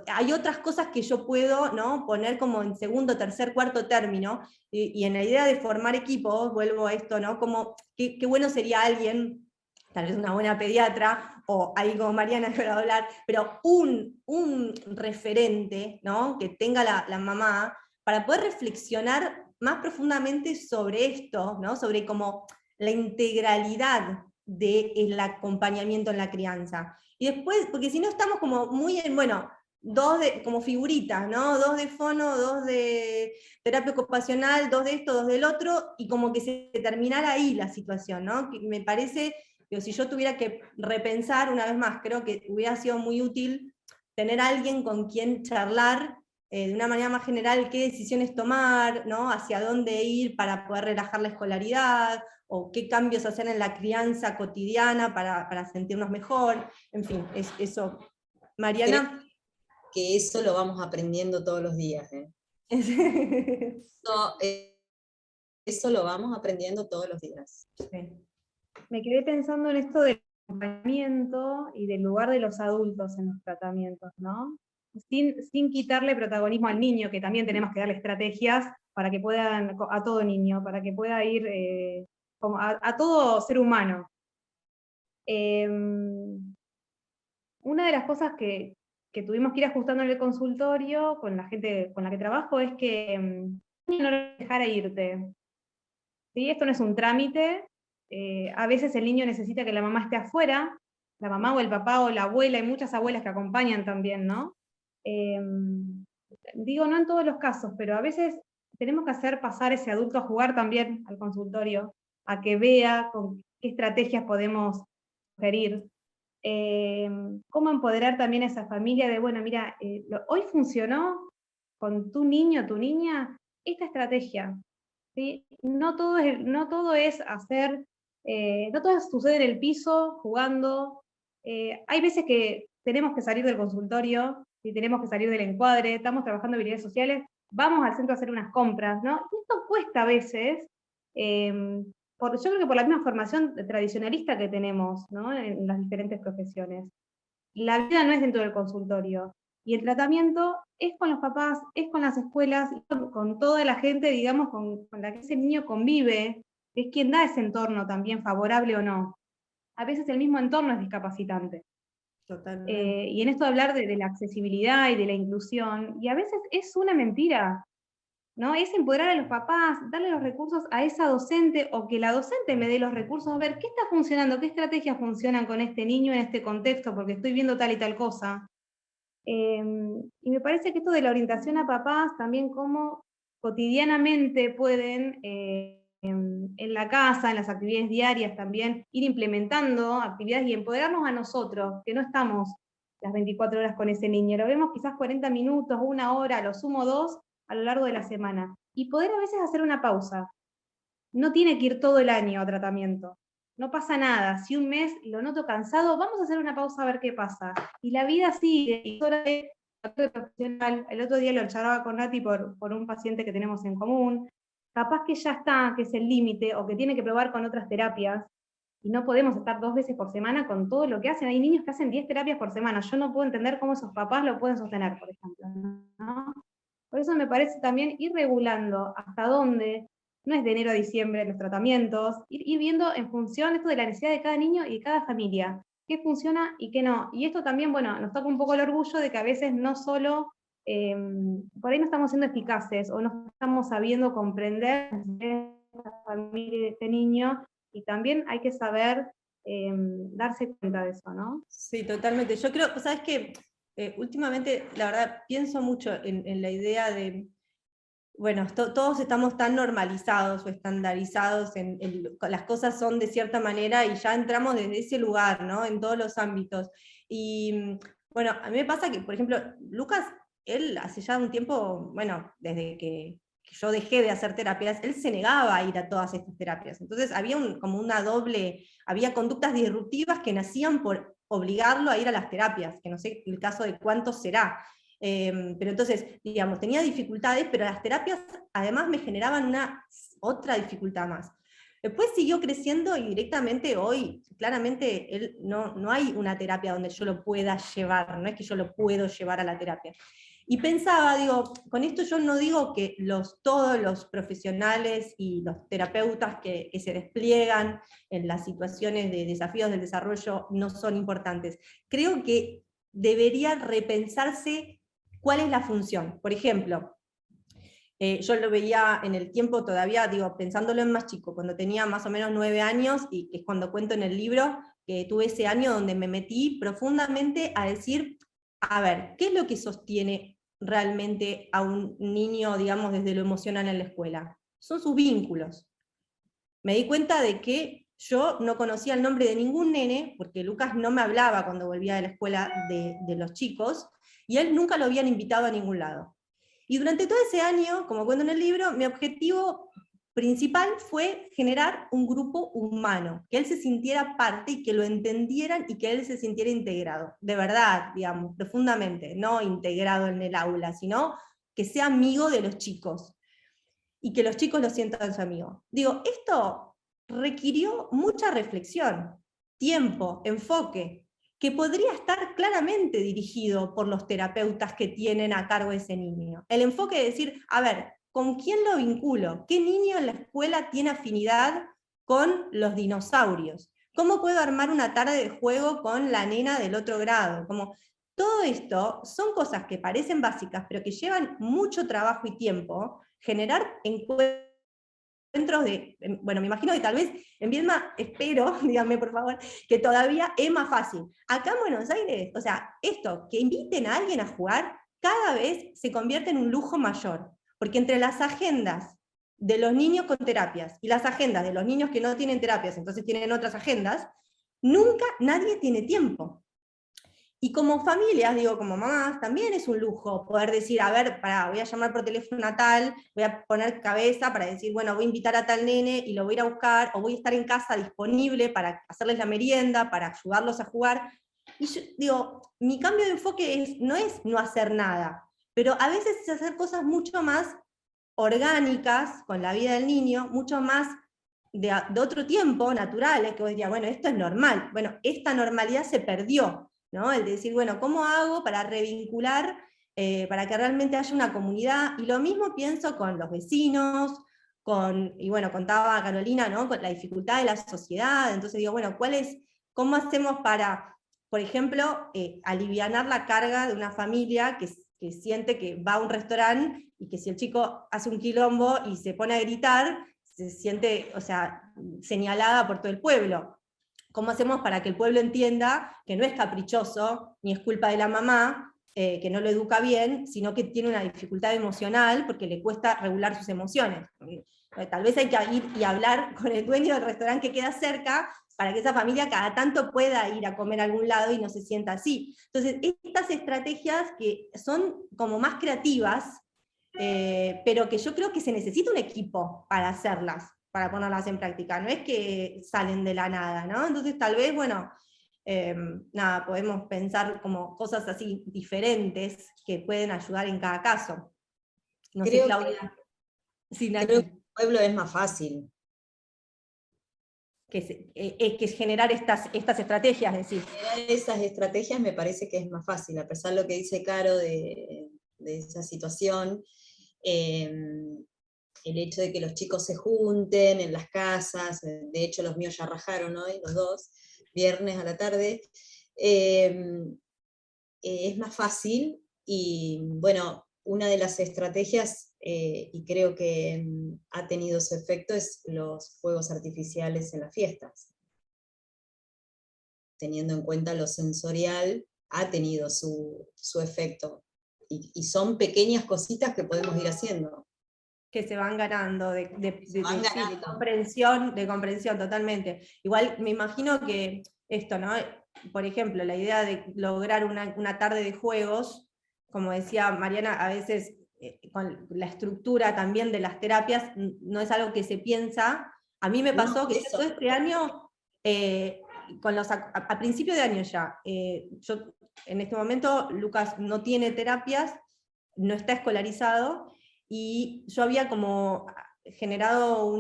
hay otras cosas que yo puedo, ¿no?, poner como en segundo, tercer, cuarto término, y en la idea de formar equipos, vuelvo a esto, ¿no?, como qué bueno sería alguien, tal vez una buena pediatra, o alguien como Mariana que va a hablar, pero un referente, ¿no?, que tenga la mamá, para poder reflexionar más profundamente sobre esto, ¿no?, sobre como la integralidad del acompañamiento en la crianza. Y después, porque si no estamos como muy en, bueno, como figuritas, ¿no? 2 de fono, 2 de terapia ocupacional, 2 de esto, 2 del otro, y como que se terminara ahí la situación, ¿no? Que me parece, digo, si yo tuviera que repensar, una vez más, creo que hubiera sido muy útil tener a alguien con quien charlar de una manera más general qué decisiones tomar, ¿no? Hacia dónde ir para poder relajar la escolaridad, o qué cambios hacer en la crianza cotidiana para sentirnos mejor, en fin, eso. Mariana. Que eso lo vamos aprendiendo todos los días. Eso lo vamos aprendiendo todos los días. Sí. Me quedé pensando en esto del acompañamiento y del lugar de los adultos en los tratamientos, ¿no? Sin quitarle protagonismo al niño, que también tenemos que darle estrategias para que puedan, a todo niño, para que pueda ir como a todo ser humano. Una de las cosas que tuvimos que ir ajustando en el consultorio con la gente con la que trabajo es que no lo dejara irte. ¿Sí? Esto no es un trámite, a veces el niño necesita que la mamá esté afuera, la mamá o el papá o la abuela, hay muchas abuelas que acompañan también, ¿no? Digo, no en todos los casos, pero a veces tenemos que hacer pasar ese adulto a jugar también al consultorio, a que vea con qué estrategias podemos sugerir. Cómo empoderar también a esa familia de, bueno, mira, hoy funcionó con tu niño, tu niña, esta estrategia. ¿Sí? No todo es hacer, no todo sucede en el piso, jugando. Hay veces que tenemos que salir del consultorio, y tenemos que salir del encuadre, estamos trabajando habilidades sociales, vamos al centro a hacer unas compras, ¿no? Y esto cuesta a veces, yo creo que por la misma formación tradicionalista que tenemos, ¿no? En las diferentes profesiones. La vida no es dentro del consultorio, y el tratamiento es con los papás, es con las escuelas, con toda la gente, digamos, con la que ese niño convive, que es quien da ese entorno también, favorable o no. A veces el mismo entorno es discapacitante. Totalmente. Y en esto de hablar de la accesibilidad y de la inclusión, y a veces es una mentira, ¿no? Es empoderar a los papás, darle los recursos a esa docente, o que la docente me dé los recursos, a ver qué está funcionando, qué estrategias funcionan con este niño en este contexto, porque estoy viendo tal y tal cosa. Y me parece que esto de la orientación a papás, también cómo cotidianamente pueden, en la casa, en las actividades diarias también, ir implementando actividades y empoderarnos a nosotros, que no estamos las 24 horas con ese niño, lo vemos quizás 40 minutos, 1 hora, a lo sumo 2, a lo largo de la semana. Y poder a veces hacer una pausa. No tiene que ir todo el año a tratamiento. No pasa nada. Si un mes lo noto cansado, vamos a hacer una pausa a ver qué pasa. Y la vida sigue. Y hora de profesional. El otro día lo charlaba con Nati por un paciente que tenemos en común. Capaz que ya está, que es el límite, o que tiene que probar con otras terapias. Y no podemos estar 2 veces por semana con todo lo que hacen. Hay niños que hacen 10 terapias por semana. Yo no puedo entender cómo esos papás lo pueden sostener, por ejemplo, ¿no? Por eso me parece también ir regulando hasta dónde, no es de enero a diciembre los tratamientos, ir viendo en función esto de la necesidad de cada niño y de cada familia, qué funciona y qué no. Y esto también, bueno, nos toca un poco el orgullo de que a veces no solo, por ahí no estamos siendo eficaces, o no estamos sabiendo comprender esta familia y de este niño, y también hay que saber darse cuenta de eso, ¿no? Sí, totalmente. Yo creo, ¿sabes qué? Últimamente, la verdad, pienso mucho en la idea de, bueno, todos estamos tan normalizados o estandarizados, las cosas son de cierta manera y ya entramos desde ese lugar, ¿no? En todos los ámbitos. Y bueno, a mí me pasa que, por ejemplo, Lucas, él hace ya un tiempo, bueno, desde que yo dejé de hacer terapias, él se negaba a ir a todas estas terapias. Entonces había como una doble, había conductas disruptivas que nacían por obligarlo a ir a las terapias, que no sé el caso de cuánto será. Pero entonces, digamos, tenía dificultades, pero las terapias además me generaban otra dificultad más. Después siguió creciendo y directamente hoy, claramente, él no hay una terapia donde yo lo pueda llevar, no es que yo lo puedo llevar a la terapia. Y pensaba, digo, con esto yo no digo que todos los profesionales y los terapeutas que se despliegan en las situaciones de desafíos del desarrollo no son importantes. Creo que debería repensarse cuál es la función. Por ejemplo, yo lo veía en el tiempo todavía, digo, pensándolo en más chico, cuando tenía más o menos 9 años, y que es cuando cuento en el libro, que tuve ese año donde me metí profundamente a decir, a ver, ¿qué es lo que sostiene realmente a un niño, digamos, desde lo emocional en la escuela? Son sus vínculos. Me di cuenta de que yo no conocía el nombre de ningún nene, porque Lucas no me hablaba cuando volvía de la escuela de los chicos, y él nunca lo habían invitado a ningún lado. Y durante todo ese año, como cuento en el libro, mi objetivo principal fue generar un grupo humano, que él se sintiera parte y que lo entendieran y que él se sintiera integrado, de verdad, digamos, profundamente, no integrado en el aula, sino que sea amigo de los chicos y que los chicos lo sientan su amigo. Digo, esto requirió mucha reflexión, tiempo, enfoque, que podría estar claramente dirigido por los terapeutas que tienen a cargo ese niño. El enfoque de decir, a ver, ¿con quién lo vinculo? ¿Qué niño en la escuela tiene afinidad con los dinosaurios? ¿Cómo puedo armar una tarde de juego con la nena del otro grado? Como, todo esto son cosas que parecen básicas, pero que llevan mucho trabajo y tiempo. Generar encuentros de, bueno, me imagino que tal vez en Viedma, espero, díganme por favor, que todavía es más fácil. Acá en Buenos Aires, o sea, esto, que inviten a alguien a jugar, cada vez se convierte en un lujo mayor, porque entre las agendas de los niños con terapias y las agendas de los niños que no tienen terapias, entonces tienen otras agendas, nunca nadie tiene tiempo. Y como familias, digo, como mamás, también es un lujo poder decir, a ver, voy a llamar por teléfono a tal, voy a poner cabeza para decir, bueno, voy a invitar a tal nene y lo voy a ir a buscar, o voy a estar en casa disponible para hacerles la merienda, para ayudarlos a jugar. Y yo digo, mi cambio de enfoque no es no hacer nada, pero a veces es hacer cosas mucho más orgánicas con la vida del niño, mucho más de otro tiempo, naturales, que vos dirías, bueno, esto es normal. Bueno, esta normalidad se perdió, ¿no? El decir, bueno, ¿cómo hago para revincular, para que realmente haya una comunidad? Y lo mismo pienso con los vecinos, y bueno, contaba Carolina, ¿no? Con la dificultad de la sociedad, entonces digo, bueno, ¿cómo hacemos para, por ejemplo, alivianar la carga de una familia que siente que va a un restaurante y que si el chico hace un quilombo y se pone a gritar, se siente, o sea, señalada por todo el pueblo? ¿Cómo hacemos para que el pueblo entienda que no es caprichoso, ni es culpa de la mamá, que no lo educa bien, sino que tiene una dificultad emocional porque le cuesta regular sus emociones? Tal vez hay que ir y hablar con el dueño del restaurante que queda cerca para que esa familia cada tanto pueda ir a comer a algún lado y no se sienta así. Entonces, estas estrategias que son como más creativas, pero que yo creo que se necesita un equipo para hacerlas, para ponerlas en práctica, no es que salen de la nada, ¿no? Entonces tal vez, bueno, nada, podemos pensar como cosas así diferentes que pueden ayudar en cada caso. No sé, Claudia. Sí, creo que en el pueblo es más fácil. Que generar estas estrategias, decir. Generar esas estrategias me parece que es más fácil, a pesar de lo que dice Caro de esa situación. El hecho de que los chicos se junten en las casas, de hecho los míos ya rajaron hoy, los dos, viernes a la tarde, es más fácil, y bueno, una de las estrategias, y creo que ha tenido su efecto, es los fuegos artificiales en las fiestas. Teniendo en cuenta lo sensorial, ha tenido su efecto, y son pequeñas cositas que podemos ir haciendo. Que se van ganando, de comprensión totalmente. Igual me imagino que esto, ¿no? Por ejemplo, la idea de lograr una tarde de juegos, como decía Mariana, a veces con la estructura también de las terapias, no es algo que se piensa. A mí me pasó que todo este año, a principio de año ya, yo en este momento, Lucas no tiene terapias, no está escolarizado, y yo había como generado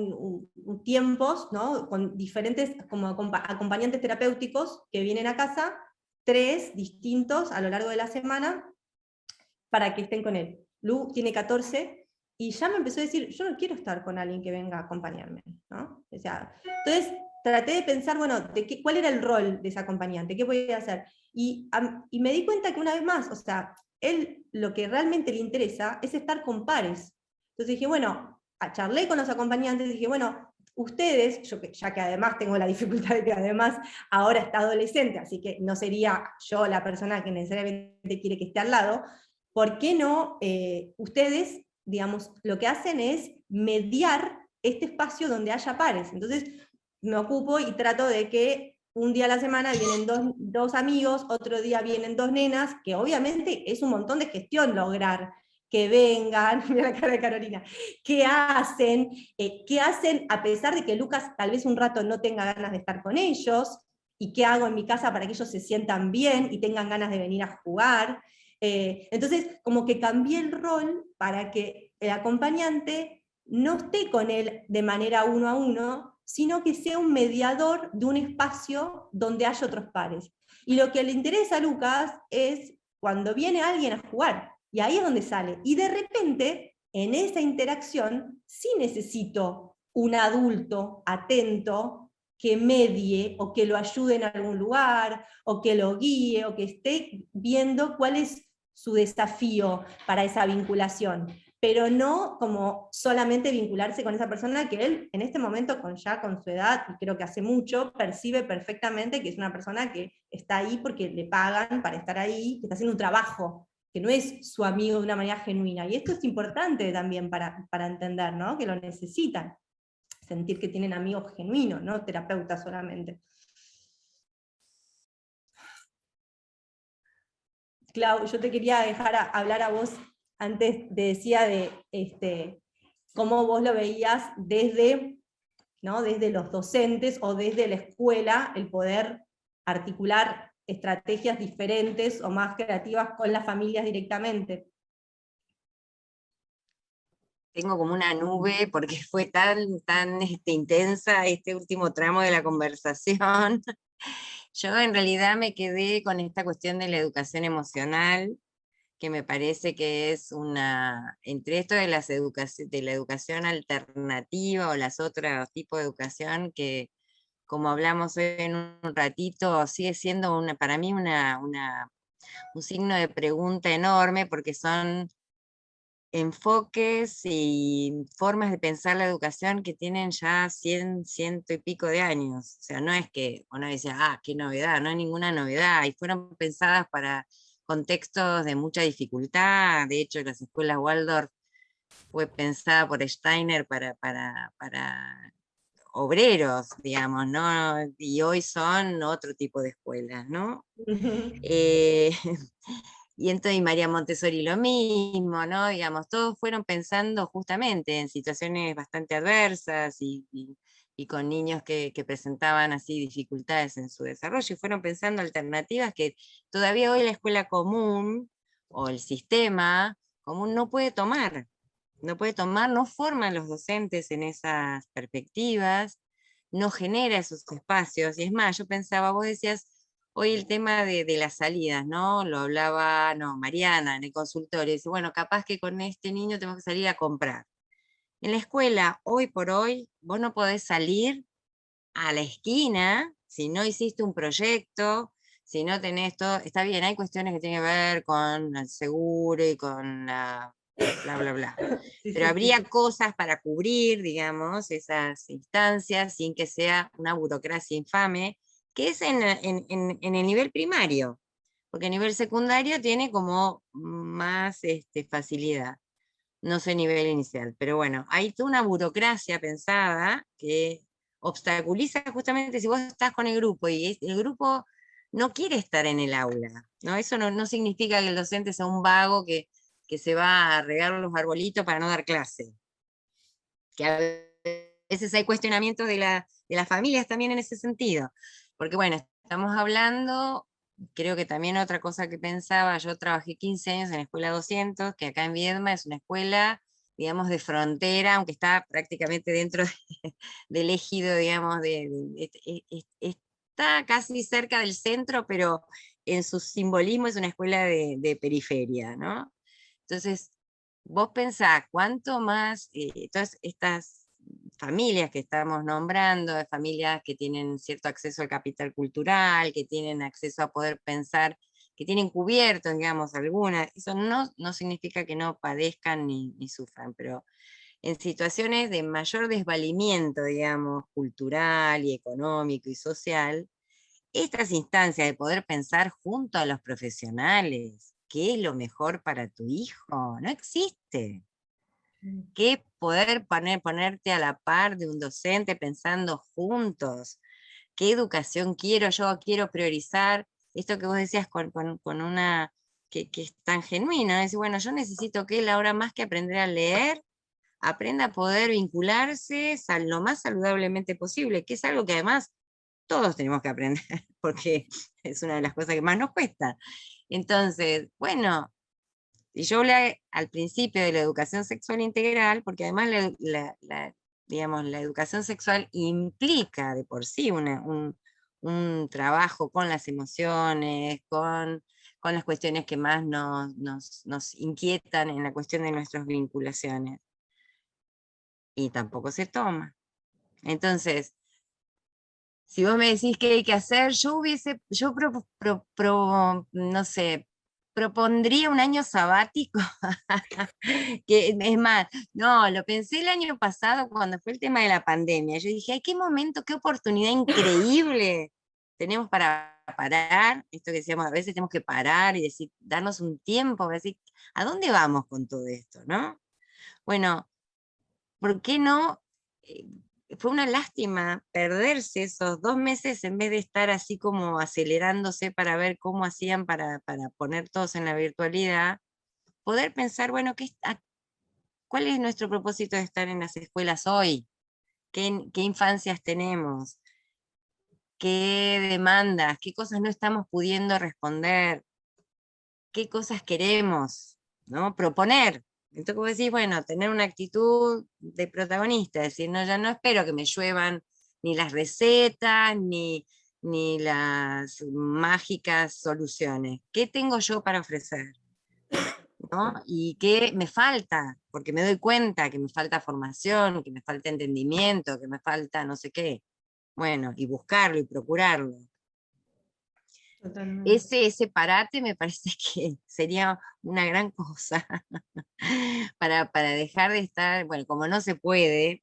tiempos, ¿no? Con diferentes como acompañantes terapéuticos que vienen a casa, 3 distintos a lo largo de la semana, para que estén con él. Lu tiene 14, y ya me empezó a decir, yo no quiero estar con alguien que venga a acompañarme, ¿no? O sea, entonces traté de pensar, bueno, ¿cuál era el rol de ese acompañante? ¿Qué podía hacer? Y me di cuenta que una vez más, o sea, él lo que realmente le interesa es estar con pares. Entonces dije, bueno, charlé con los acompañantes, dije, bueno, ustedes, ya que además tengo la dificultad de que además ahora está adolescente, así que no sería yo la persona que necesariamente quiere que esté al lado, ¿por qué no ustedes, digamos, lo que hacen es mediar este espacio donde haya pares? Entonces me ocupo y trato de que un día a la semana vienen dos amigos, otro día vienen dos nenas, que obviamente es un montón de gestión lograr que vengan, mira la cara de Carolina, qué hacen a pesar de que Lucas tal vez un rato no tenga ganas de estar con ellos, y qué hago en mi casa para que ellos se sientan bien y tengan ganas de venir a jugar. Entonces, como que cambié el rol para que el acompañante no esté con él de manera uno a uno, sino que sea un mediador de un espacio donde haya otros pares. Y lo que le interesa a Lucas es cuando viene alguien a jugar, y ahí es donde sale. Y de repente, en esa interacción, sí necesito un adulto atento que medie, o que lo ayude en algún lugar, o que lo guíe, o que esté viendo cuál es su desafío para esa vinculación, pero no como solamente vincularse con esa persona que él en este momento, ya con su edad, y creo que hace mucho, percibe perfectamente que es una persona que está ahí porque le pagan para estar ahí, que está haciendo un trabajo, que no es su amigo de una manera genuina. Y esto es importante también para entender, ¿no? Que lo necesitan, sentir que tienen amigos genuinos, no terapeutas solamente. Clau, yo te quería dejar hablar a vos, antes decía de cómo vos lo veías desde, ¿no? Desde los docentes o desde la escuela, el poder articular estrategias diferentes o más creativas con las familias directamente. Tengo como una nube porque fue tan intensa este último tramo de la conversación. Yo en realidad me quedé con esta cuestión de la educación emocional, que me parece que es entre esto de la educación alternativa o las otros tipos de educación, que como hablamos hoy en un ratito, sigue siendo para mí un signo de pregunta enorme, porque son enfoques y formas de pensar la educación que tienen ya 100 y pico de años. O sea, no es que uno dice, qué novedad, no hay ninguna novedad, y fueron pensadas para contextos de mucha dificultad. De hecho, las escuelas Waldorf fue pensada por Steiner para obreros, digamos, ¿no? Y hoy son otro tipo de escuelas, ¿no? Y entonces y María Montessori lo mismo, ¿no? Digamos, todos fueron pensando justamente en situaciones bastante adversas y con niños que presentaban así dificultades en su desarrollo, y fueron pensando alternativas que todavía hoy la escuela común o el sistema común no puede tomar, no forma a los docentes en esas perspectivas, no genera esos espacios. Y es más, yo pensaba, vos decías, hoy el tema de las salidas, ¿no? Lo hablaba, Mariana en el consultorio, dice, bueno, capaz que con este niño tenemos que salir a comprar. En la escuela, hoy por hoy, vos no podés salir a la esquina si no hiciste un proyecto, si no tenés todo, está bien, hay cuestiones que tienen que ver con el seguro y con la bla, bla, bla. Pero habría cosas para cubrir, digamos, esas instancias sin que sea una burocracia infame, que es en el nivel primario, porque el nivel secundario tiene como más facilidad, no sé nivel inicial, pero bueno, hay toda una burocracia pensada que obstaculiza justamente si vos estás con el grupo y el grupo no quiere estar en el aula, ¿no? Eso no significa que el docente sea un vago que se va a regar los arbolitos para no dar clase. Que a veces hay cuestionamientos de las familias también en ese sentido. Porque bueno, estamos hablando, creo que también otra cosa que pensaba, yo trabajé 15 años en la escuela 200, que acá en Viedma es una escuela, digamos, de frontera, aunque está prácticamente dentro del ejido, digamos, está casi cerca del centro, pero en su simbolismo es una escuela de periferia, ¿no? Entonces, vos pensás cuánto más todas estas familias que estamos nombrando, de familias que tienen cierto acceso al capital cultural, que tienen acceso a poder pensar, que tienen cubiertos, digamos, algunas, eso no significa que no padezcan ni sufran, pero en situaciones de mayor desvalimiento, digamos, cultural y económico y social, estas instancias de poder pensar junto a los profesionales qué es lo mejor para tu hijo, no existe. Que poder ponerte a la par de un docente pensando juntos, qué educación quiero, yo quiero priorizar, esto que vos decías con una, que es tan genuino, es decir, bueno, yo necesito que él ahora más que aprender a leer, aprenda a poder vincularse lo más saludablemente posible, que es algo que además todos tenemos que aprender, porque es una de las cosas que más nos cuesta. Entonces, bueno, y yo hablé al principio de la educación sexual integral, porque además digamos, la educación sexual implica de por sí un trabajo con las emociones, con las cuestiones que más nos inquietan en la cuestión de nuestras vinculaciones. Y tampoco se toma. Entonces, si vos me decís qué hay que hacer, yo no sé, propondría un año sabático, que es más, no, lo pensé el año pasado cuando fue el tema de la pandemia, yo dije, ay, qué momento, qué oportunidad increíble tenemos para parar, esto que decíamos, a veces tenemos que parar y decir, darnos un tiempo, decir, ¿a dónde vamos con todo esto, no? Bueno, ¿por qué no? Fue una lástima perderse esos 2 meses en vez de estar así como acelerándose para ver cómo hacían para poner todos en la virtualidad, poder pensar, bueno, ¿cuál es nuestro propósito de estar en las escuelas hoy? ¿Qué infancias tenemos? ¿Qué demandas? ¿Qué cosas no estamos pudiendo responder? ¿Qué cosas queremos? ¿No? Proponer. Entonces vos decís, bueno, tener una actitud de protagonista, decir, no, ya no espero que me lluevan ni las recetas, ni las mágicas soluciones. ¿Qué tengo yo para ofrecer? ¿No? ¿Y qué me falta? Porque me doy cuenta que me falta formación, que me falta entendimiento, que me falta no sé qué. Bueno, y buscarlo y procurarlo. Totalmente. Ese parate me parece que sería una gran cosa para dejar de estar, bueno, como no se puede,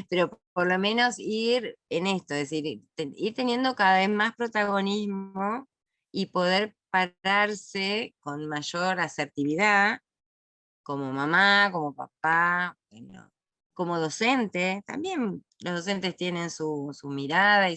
pero por lo menos ir en esto, es decir, ir teniendo cada vez más protagonismo y poder pararse con mayor asertividad, como mamá, como papá, bueno, como docente, también los docentes tienen su mirada y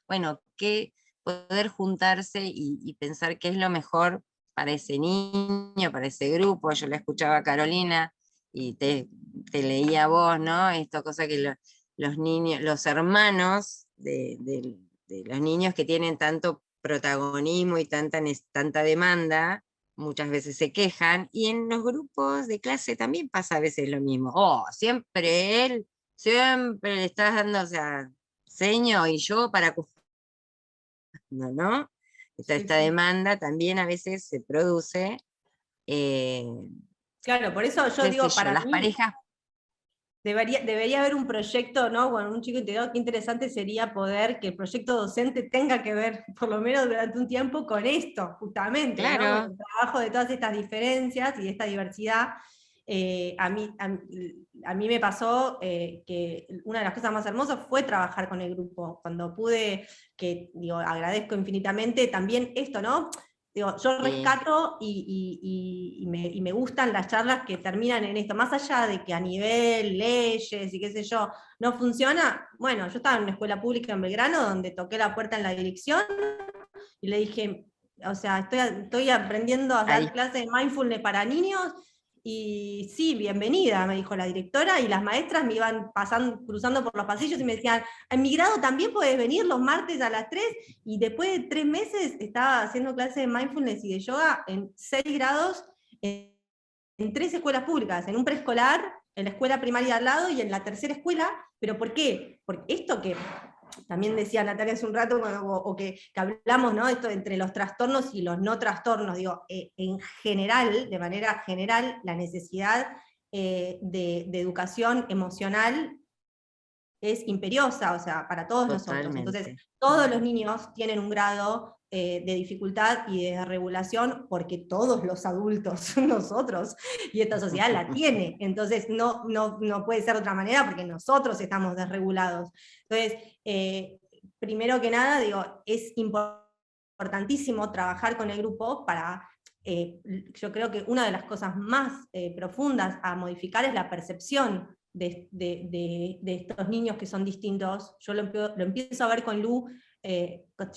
bueno, que poder juntarse y pensar qué es lo mejor para ese niño, para ese grupo. Yo la escuchaba a Carolina y te leía a vos, ¿no? Esto, cosa que los niños, los hermanos de los niños que tienen tanto protagonismo y tanta demanda, muchas veces se quejan, y en los grupos de clase también pasa a veces lo mismo. Oh, siempre le estás dando, o sea, seño y yo para ¿no? Esta Sí. demanda también a veces se produce, eh, Claro, por eso yo qué sé digo, yo, para las mí parejas. debería haber un proyecto, ¿no? Con un chico integrado, qué interesante sería poder que el proyecto docente tenga que ver, por lo menos durante un tiempo, con esto, justamente, ¿no? Con Claro, el trabajo de todas estas diferencias y de esta diversidad. A mí me pasó que una de las cosas más hermosas fue trabajar con el grupo, cuando pude, que digo, agradezco infinitamente también esto, ¿no? Digo, yo rescato y me gustan las charlas que terminan en esto, más allá de que a nivel leyes y qué sé yo, no funciona. Bueno, yo estaba en una escuela pública en Belgrano donde toqué la puerta en la dirección y le dije, o sea, estoy aprendiendo a dar ahí, clases de mindfulness para niños y sí, bienvenida, me dijo la directora, y las maestras me iban cruzando por los pasillos y me decían, en mi grado también puedes venir los martes a las 3, y después de 3 meses estaba haciendo clases de mindfulness y de yoga en 6 grados, en 3 escuelas públicas, en un preescolar, en la escuela primaria al lado y en la tercera escuela. ¿Pero por qué? Porque esto que también decía Natalia hace un rato, o que hablamos, ¿no? Esto entre los trastornos y los no trastornos, digo, en general, de manera general, la necesidad de educación emocional es imperiosa, o sea, para todos nosotros. Entonces, totalmente. todos los niños tienen un grado de dificultad y de regulación, porque todos los adultos, nosotros, y esta sociedad la tiene, entonces no puede ser de otra manera porque nosotros estamos desregulados. Entonces, primero que nada, digo, es importantísimo trabajar con el grupo para, yo creo que una de las cosas más profundas a modificar es la percepción de estos niños que son distintos. Yo lo empiezo a ver con Lu,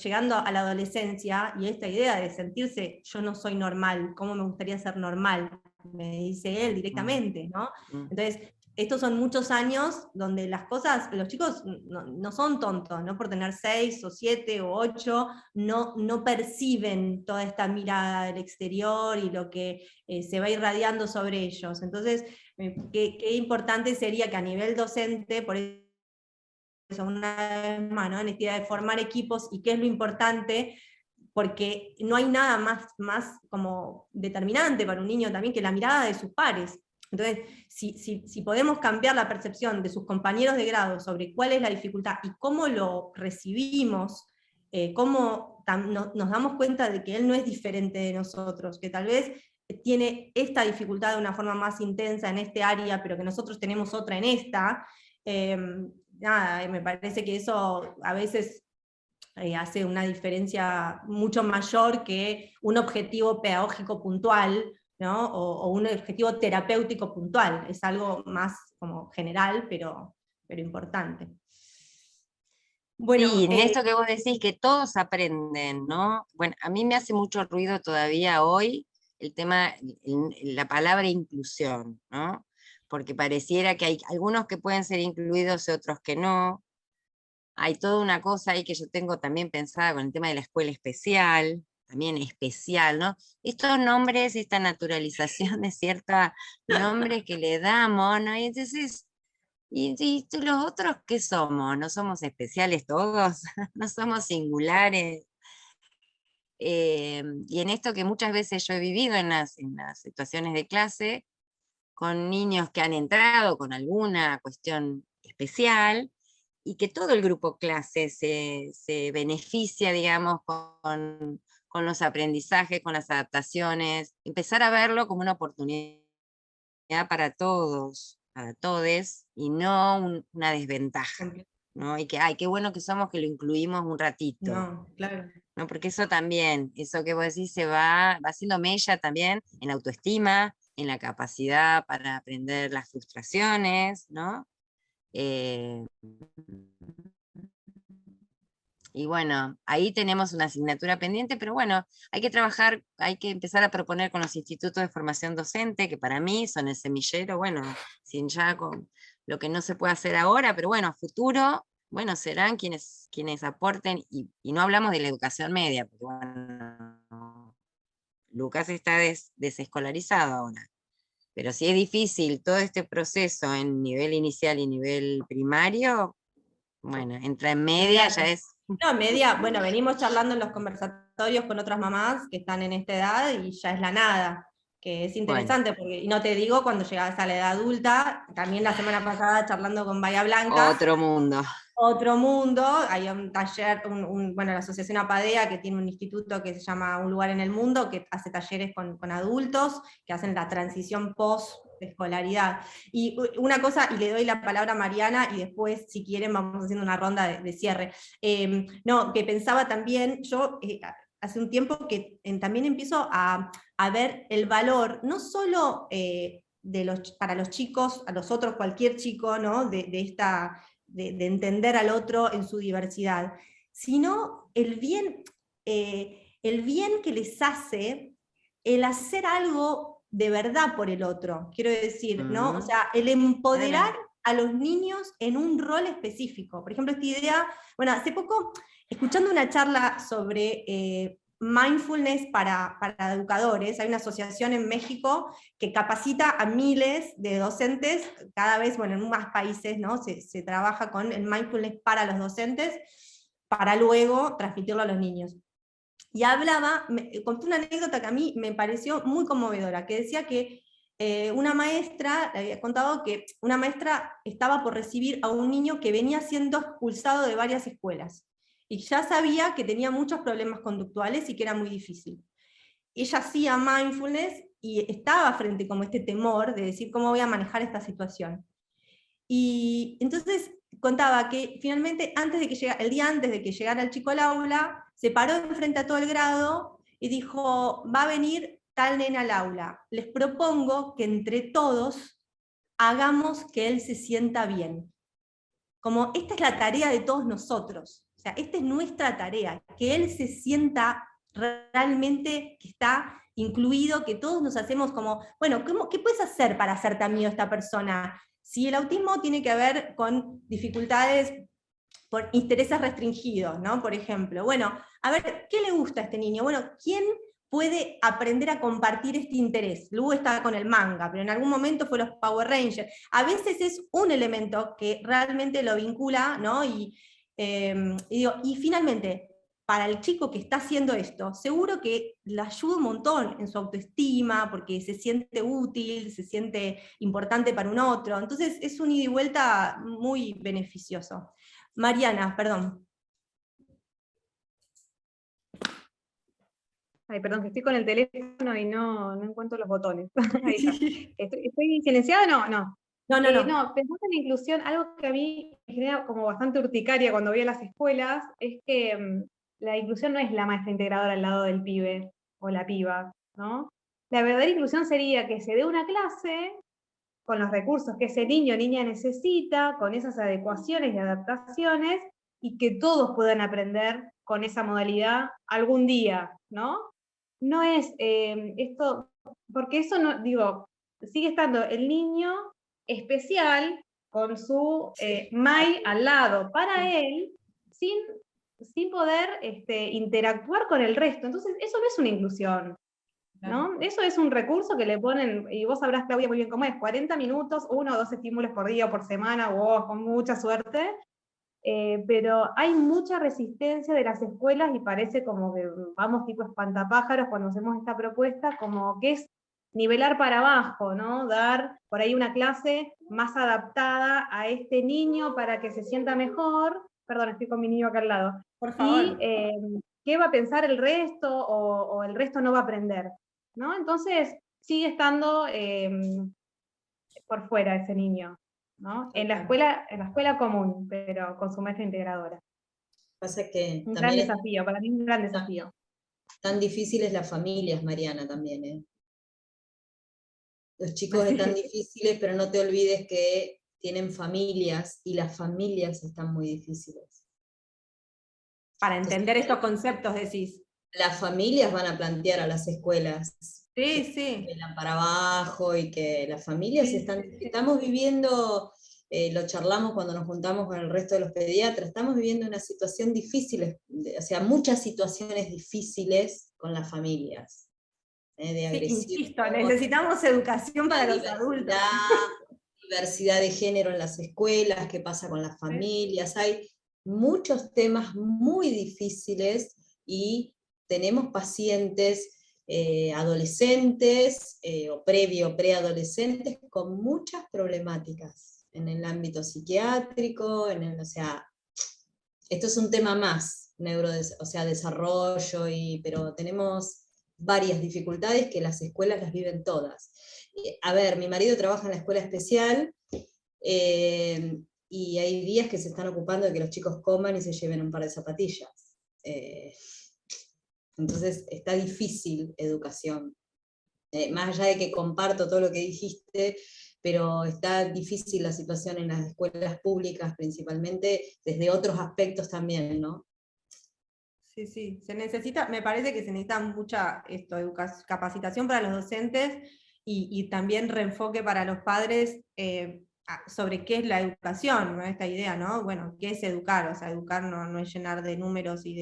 llegando a la adolescencia, y esta idea de sentirse, yo no soy normal, ¿cómo me gustaría ser normal? Me dice él directamente, ¿no? Entonces, estos son muchos años donde las cosas, los chicos no son tontos, no por tener 6 o 7 o 8, no perciben toda esta mirada del exterior y lo que se va irradiando sobre ellos. Entonces, qué importante sería que a nivel docente, por eso una vez más, ¿no? En esta idea de formar equipos, y qué es lo importante, porque no hay nada más como determinante para un niño también que la mirada de sus pares. Entonces, si podemos cambiar la percepción de sus compañeros de grado sobre cuál es la dificultad y cómo lo recibimos, cómo nos damos cuenta de que él no es diferente de nosotros, que tal vez tiene esta dificultad de una forma más intensa en este área, pero que nosotros tenemos otra en esta, nada, me parece que eso a veces hace una diferencia mucho mayor que un objetivo pedagógico puntual, ¿no? O un objetivo terapéutico puntual. Es algo más como general, pero importante. Bueno, sí, en esto que vos decís que todos aprenden, ¿no? Bueno, a mí me hace mucho ruido todavía hoy el tema, la palabra inclusión, ¿no? Porque pareciera que hay algunos que pueden ser incluidos y otros que no. Hay toda una cosa ahí que yo tengo también pensada con el tema de la escuela especial, también especial, ¿no? Estos nombres, esta naturalización de ciertos nombres que le damos, ¿no? Y entonces, ¿y los otros qué somos? ¿No somos especiales todos? ¿No somos singulares? Y en esto que muchas veces yo he vivido en las situaciones de clase, con niños que han entrado con alguna cuestión especial, y que todo el grupo clase se beneficia, digamos, con los aprendizajes, con las adaptaciones, empezar a verlo como una oportunidad para todos, para todes, y no una desventaja, ¿no? Y que, ay, qué bueno que somos que lo incluimos un ratito. No, claro. ¿No? Porque eso también, eso que vos decís, va haciendo mella también en la autoestima, en la capacidad para aprender las frustraciones, ¿no? Y bueno, ahí tenemos una asignatura pendiente, pero bueno, hay que trabajar, hay que empezar a proponer con los institutos de formación docente, que para mí son el semillero, bueno, sin ya con lo que no se puede hacer ahora, pero bueno, a futuro, bueno, serán quienes aporten, y no hablamos de la educación media, porque bueno, Lucas está desescolarizado ahora. Pero si es difícil todo este proceso en nivel inicial y nivel primario, bueno, entra en media, ya es... No, media, bueno, venimos charlando en los conversatorios con otras mamás que están en esta edad y ya es la nada, que es interesante, porque, y no te digo cuando llegas a la edad adulta, también la semana pasada charlando con Bahía Blanca. Otro mundo. Otro mundo, hay un taller, bueno, la Asociación Apadea, que tiene un instituto que se llama Un Lugar en el Mundo, que hace talleres con adultos, que hacen la transición post-escolaridad. Y una cosa, y le doy la palabra a Mariana, y después, si quieren, vamos haciendo una ronda de cierre. No, que pensaba también, yo hace un tiempo que también empiezo a ver el valor, no solo para los chicos, a los otros, cualquier chico, ¿no? De entender al otro en su diversidad, sino el bien que les hace el hacer algo de verdad por el otro, quiero decir, ¿no? O sea, el empoderar a los niños en un rol específico. Por ejemplo, esta idea, bueno, hace poco, escuchando una charla sobre mindfulness para educadores, hay una asociación en México que capacita a miles de docentes, cada vez, bueno, en más países, ¿no? Se trabaja con el mindfulness para los docentes, para luego transmitirlo a los niños. Y contó una anécdota que a mí me pareció muy conmovedora, que decía que una maestra, le había contado que una maestra estaba por recibir a un niño que venía siendo expulsado de varias escuelas. y ya sabía que tenía muchos problemas conductuales y que era muy difícil. Ella hacía mindfulness y estaba frente como este temor de decir cómo voy a manejar esta situación. Y entonces contaba que finalmente el día antes de que llegara el chico al aula, se paró enfrente a todo el grado y dijo, va a venir tal nena al aula, les propongo que entre todos hagamos que él se sienta bien. Como esta es la tarea de todos nosotros, o sea, esta es nuestra tarea, que él se sienta realmente que está incluido, que todos nos hacemos como, bueno, ¿qué puedes hacer para hacerte amigo de esta persona? Si el autismo tiene que ver con dificultades por intereses restringidos, ¿no? Por ejemplo, bueno, a ver, ¿qué le gusta a este niño? Bueno, ¿quién puede aprender a compartir este interés? Luego está con el manga, pero en algún momento fue los Power Rangers. A veces es un elemento que realmente lo vincula, ¿no? Y finalmente, para el chico que está haciendo esto, seguro que le ayuda un montón en su autoestima, porque se siente útil, se siente importante para un otro. Entonces es un ida y vuelta muy beneficioso. Mariana, perdón. Ay, perdón, que estoy con el teléfono y no encuentro los botones. Ahí está. ¿Estoy silenciada? No. No, pensando en la inclusión, algo que a mí me genera como bastante urticaria cuando voy a las escuelas, es que la inclusión no es la maestra integradora al lado del pibe o la piba, ¿no? La verdadera inclusión sería que se dé una clase con los recursos que ese niño o niña necesita, con esas adecuaciones y adaptaciones, y que todos puedan aprender con esa modalidad algún día, ¿no? No es esto, porque eso no, digo, sigue estando el niño especial con su Mai al lado, para él, sin poder interactuar con el resto. Entonces, eso no es una inclusión, ¿no? Eso es un recurso que le ponen, y vos sabrás, Claudia, muy bien cómo es, 40 minutos, 1 o 2 estímulos por día o por semana, o con mucha suerte, pero hay mucha resistencia de las escuelas y parece como que vamos tipo espantapájaros cuando hacemos esta propuesta, como que es nivelar para abajo, ¿no? Dar por ahí una clase más adaptada a este niño para que se sienta mejor. Perdón, estoy con mi niño acá al lado. Por favor. Y qué va a pensar el resto, o el resto no va a aprender, ¿no? Entonces sigue estando por fuera ese niño, ¿no? En la escuela común, pero con su maestra integradora. Pasa que un gran desafío, para mí un gran desafío. Tan difíciles las familias, Mariana, también, ¿eh? Los chicos están difíciles, pero no te olvides que tienen familias, y las familias están muy difíciles. Para entender estos conceptos, decís. Las familias van a plantear a las escuelas sí. Que van para abajo, y que las familias estamos viviendo, lo charlamos cuando nos juntamos con el resto de los pediatras, estamos viviendo una situación difícil, o sea, muchas situaciones difíciles con las familias. De agresión, insisto, necesitamos educación para los adultos. Diversidad de género en las escuelas, qué pasa con las familias, hay muchos temas muy difíciles, y tenemos pacientes adolescentes o preadolescentes con muchas problemáticas en el ámbito psiquiátrico, o sea, esto es un tema más, desarrollo, pero tenemos varias dificultades que las escuelas las viven todas. A ver, mi marido trabaja en la escuela especial, y hay días que se están ocupando de que los chicos coman y se lleven un par de zapatillas. Entonces está difícil educación. Más allá de que comparto todo lo que dijiste, pero está difícil la situación en las escuelas públicas, principalmente desde otros aspectos también, ¿no? Sí, se necesita, me parece que se necesita mucha capacitación para los docentes, y también reenfoque para los padres sobre qué es la educación, ¿no? Esta idea, ¿no? Bueno, ¿qué es educar? O sea, educar no es llenar de números y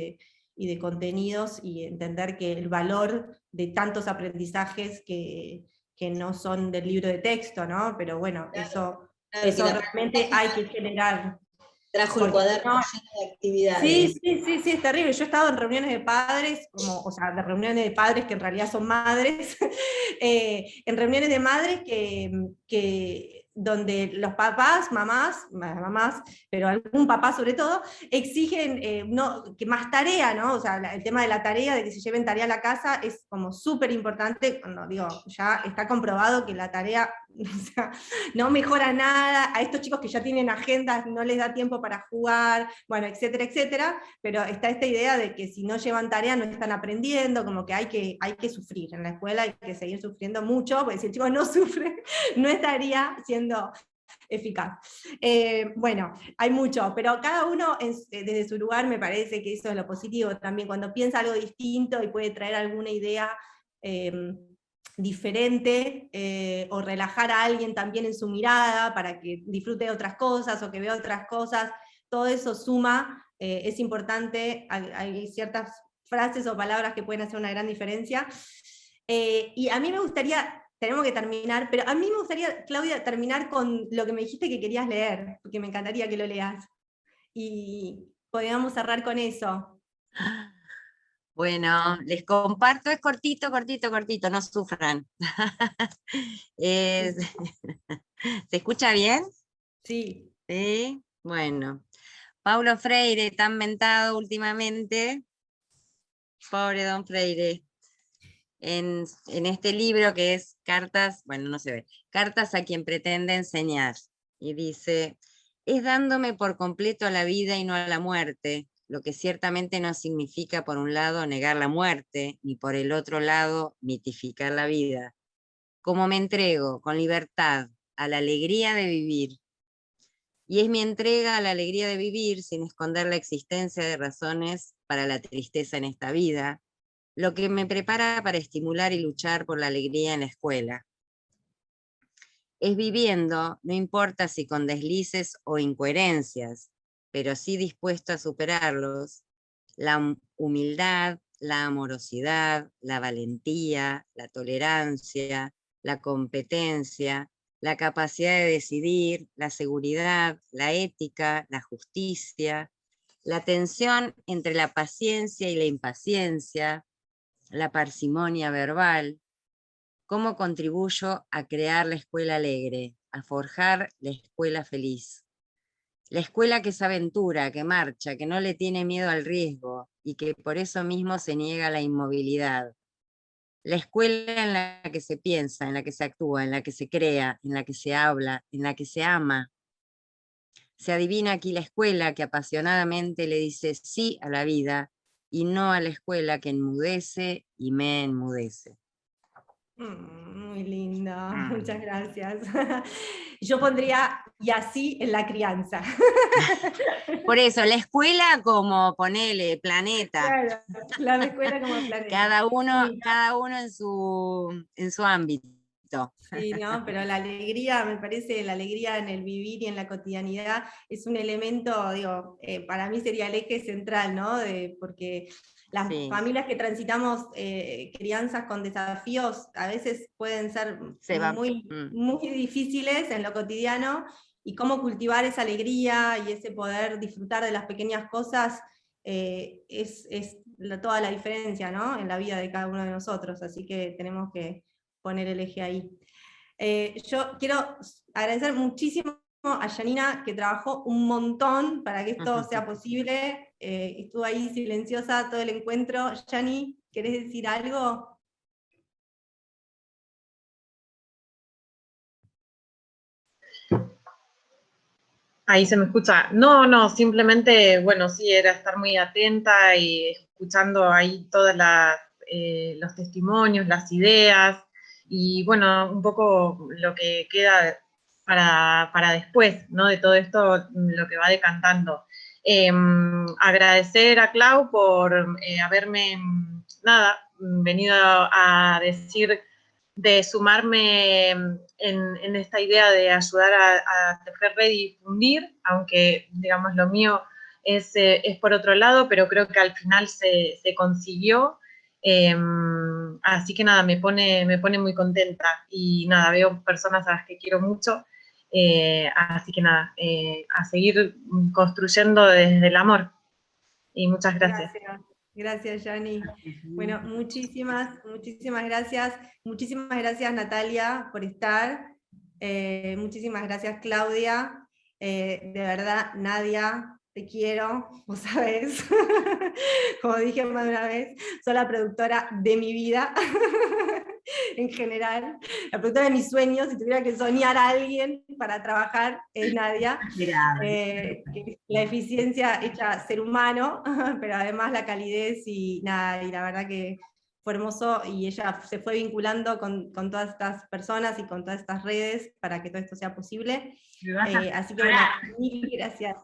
de contenidos, y entender que el valor de tantos aprendizajes que no son del libro de texto, ¿no? Pero bueno, claro, eso realmente hay que generar. Trajo el cuaderno lleno de actividades. Sí, es terrible. Yo he estado en reuniones de padres, de reuniones de padres que en realidad son madres, en reuniones de madres que donde los papás, mamás, pero algún papá sobre todo, exigen que más tarea, ¿no? O sea, el tema de la tarea, de que se lleven tarea a la casa, es como súper importante, cuando digo, ya está comprobado que la tarea, o sea, no mejora nada, a estos chicos que ya tienen agendas no les da tiempo para jugar, bueno, etcétera, etcétera, pero está esta idea de que si no llevan tarea no están aprendiendo, como que hay que sufrir, en la escuela hay que seguir sufriendo mucho, porque si el chico no sufre, no estaría siendo eficaz. Bueno, hay mucho, pero cada uno desde su lugar me parece que eso es lo positivo también, cuando piensa algo distinto y puede traer alguna idea diferente, o relajar a alguien también en su mirada para que disfrute de otras cosas o que vea otras cosas, todo eso suma, es importante, hay ciertas frases o palabras que pueden hacer una gran diferencia. Y a mí me gustaría, tenemos que terminar, pero a mí me gustaría, Claudia, terminar con lo que me dijiste que querías leer, porque me encantaría que lo leas. Y podríamos cerrar con eso. Bueno, les comparto, es cortito, cortito, cortito, no sufran. ¿Se escucha bien? Sí. Sí, bueno. Paulo Freire, tan mentado últimamente. Pobre don Freire. En este libro que es Cartas, bueno, no se ve, Cartas a quien pretende enseñar. Y dice, es dándome por completo a la vida y no a la muerte, lo que ciertamente no significa por un lado negar la muerte, ni por el otro lado mitificar la vida. Como me entrego con libertad a la alegría de vivir. Y es mi entrega a la alegría de vivir sin esconder la existencia de razones para la tristeza en esta vida, lo que me prepara para estimular y luchar por la alegría en la escuela. Es viviendo, no importa si con deslices o incoherencias, pero sí dispuesto a superarlos, la humildad, la amorosidad, la valentía, la tolerancia, la competencia, la capacidad de decidir, la seguridad, la ética, la justicia, la tensión entre la paciencia y la impaciencia, la parsimonia verbal. ¿Cómo contribuyo a crear la escuela alegre, a forjar la escuela feliz? La escuela que es aventura, que marcha, que no le tiene miedo al riesgo y que por eso mismo se niega a la inmovilidad. La escuela en la que se piensa, en la que se actúa, en la que se crea, en la que se habla, en la que se ama. Se adivina aquí la escuela que apasionadamente le dice sí a la vida y no a la escuela que enmudece y me enmudece. Muy linda, muchas gracias. Yo pondría, y así en la crianza. Por eso, la escuela como, ponele, planeta. Claro, la escuela como planeta. Cada uno, Sí, cada uno en su ámbito. sí, ¿no? Pero la alegría, me parece, la alegría en el vivir y en la cotidianidad es un elemento, digo, para mí sería el eje central, ¿no? Porque las familias que transitamos crianzas con desafíos a veces pueden ser muy difíciles en lo cotidiano, y cómo cultivar esa alegría y ese poder disfrutar de las pequeñas cosas es toda la diferencia, ¿no? En la vida de cada uno de nosotros, así que tenemos que poner el eje ahí. Yo quiero agradecer muchísimo a Janina, que trabajó un montón para que esto sea posible. Estuvo ahí silenciosa todo el encuentro. Jani, ¿querés decir algo? Ahí se me escucha. No, simplemente, bueno, sí, era estar muy atenta y escuchando ahí todos los testimonios, las ideas, y bueno, un poco lo que queda para después, ¿no? De todo esto, lo que va decantando. Agradecer a Clau por haberme, venido a decir de sumarme en esta idea de ayudar a tejer red y difundir, aunque, digamos, lo mío es por otro lado, pero creo que al final se consiguió. Así que nada, me pone muy contenta, y nada, veo personas a las que quiero mucho, así que nada, a seguir construyendo desde el amor, y muchas gracias. Gracias, Jani. Bueno, muchísimas gracias. Muchísimas gracias, Natalia, por estar. Muchísimas gracias, Claudia. De verdad, Nadia, te quiero, vos sabés. Como dije más de una vez, soy la productora de mi vida. En general, la productora de mis sueños. Si tuviera que soñar a alguien para trabajar, es Nadia. La eficiencia hecha ser humano, pero además la calidez y nada, y la verdad que fue hermoso, y ella se fue vinculando con todas estas personas y con todas estas redes para que todo esto sea posible. Así que bueno, mil gracias.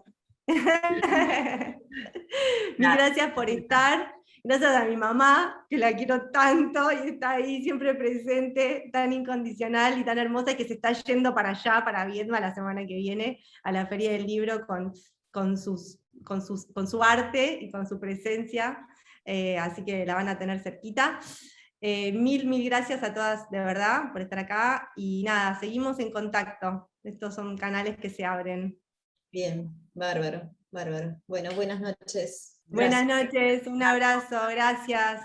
Mil gracias por estar. Gracias a mi mamá, que la quiero tanto y está ahí siempre presente, tan incondicional y tan hermosa, y que se está yendo para allá, para Viedma, la semana que viene, a la Feria del Libro con su arte y con su presencia. Así que la van a tener cerquita. Mil gracias a todas, de verdad, por estar acá. Y nada, seguimos en contacto. Estos son canales que se abren. Bien, bárbaro, bárbaro. Bueno, buenas noches. Buenas noches, un abrazo, gracias.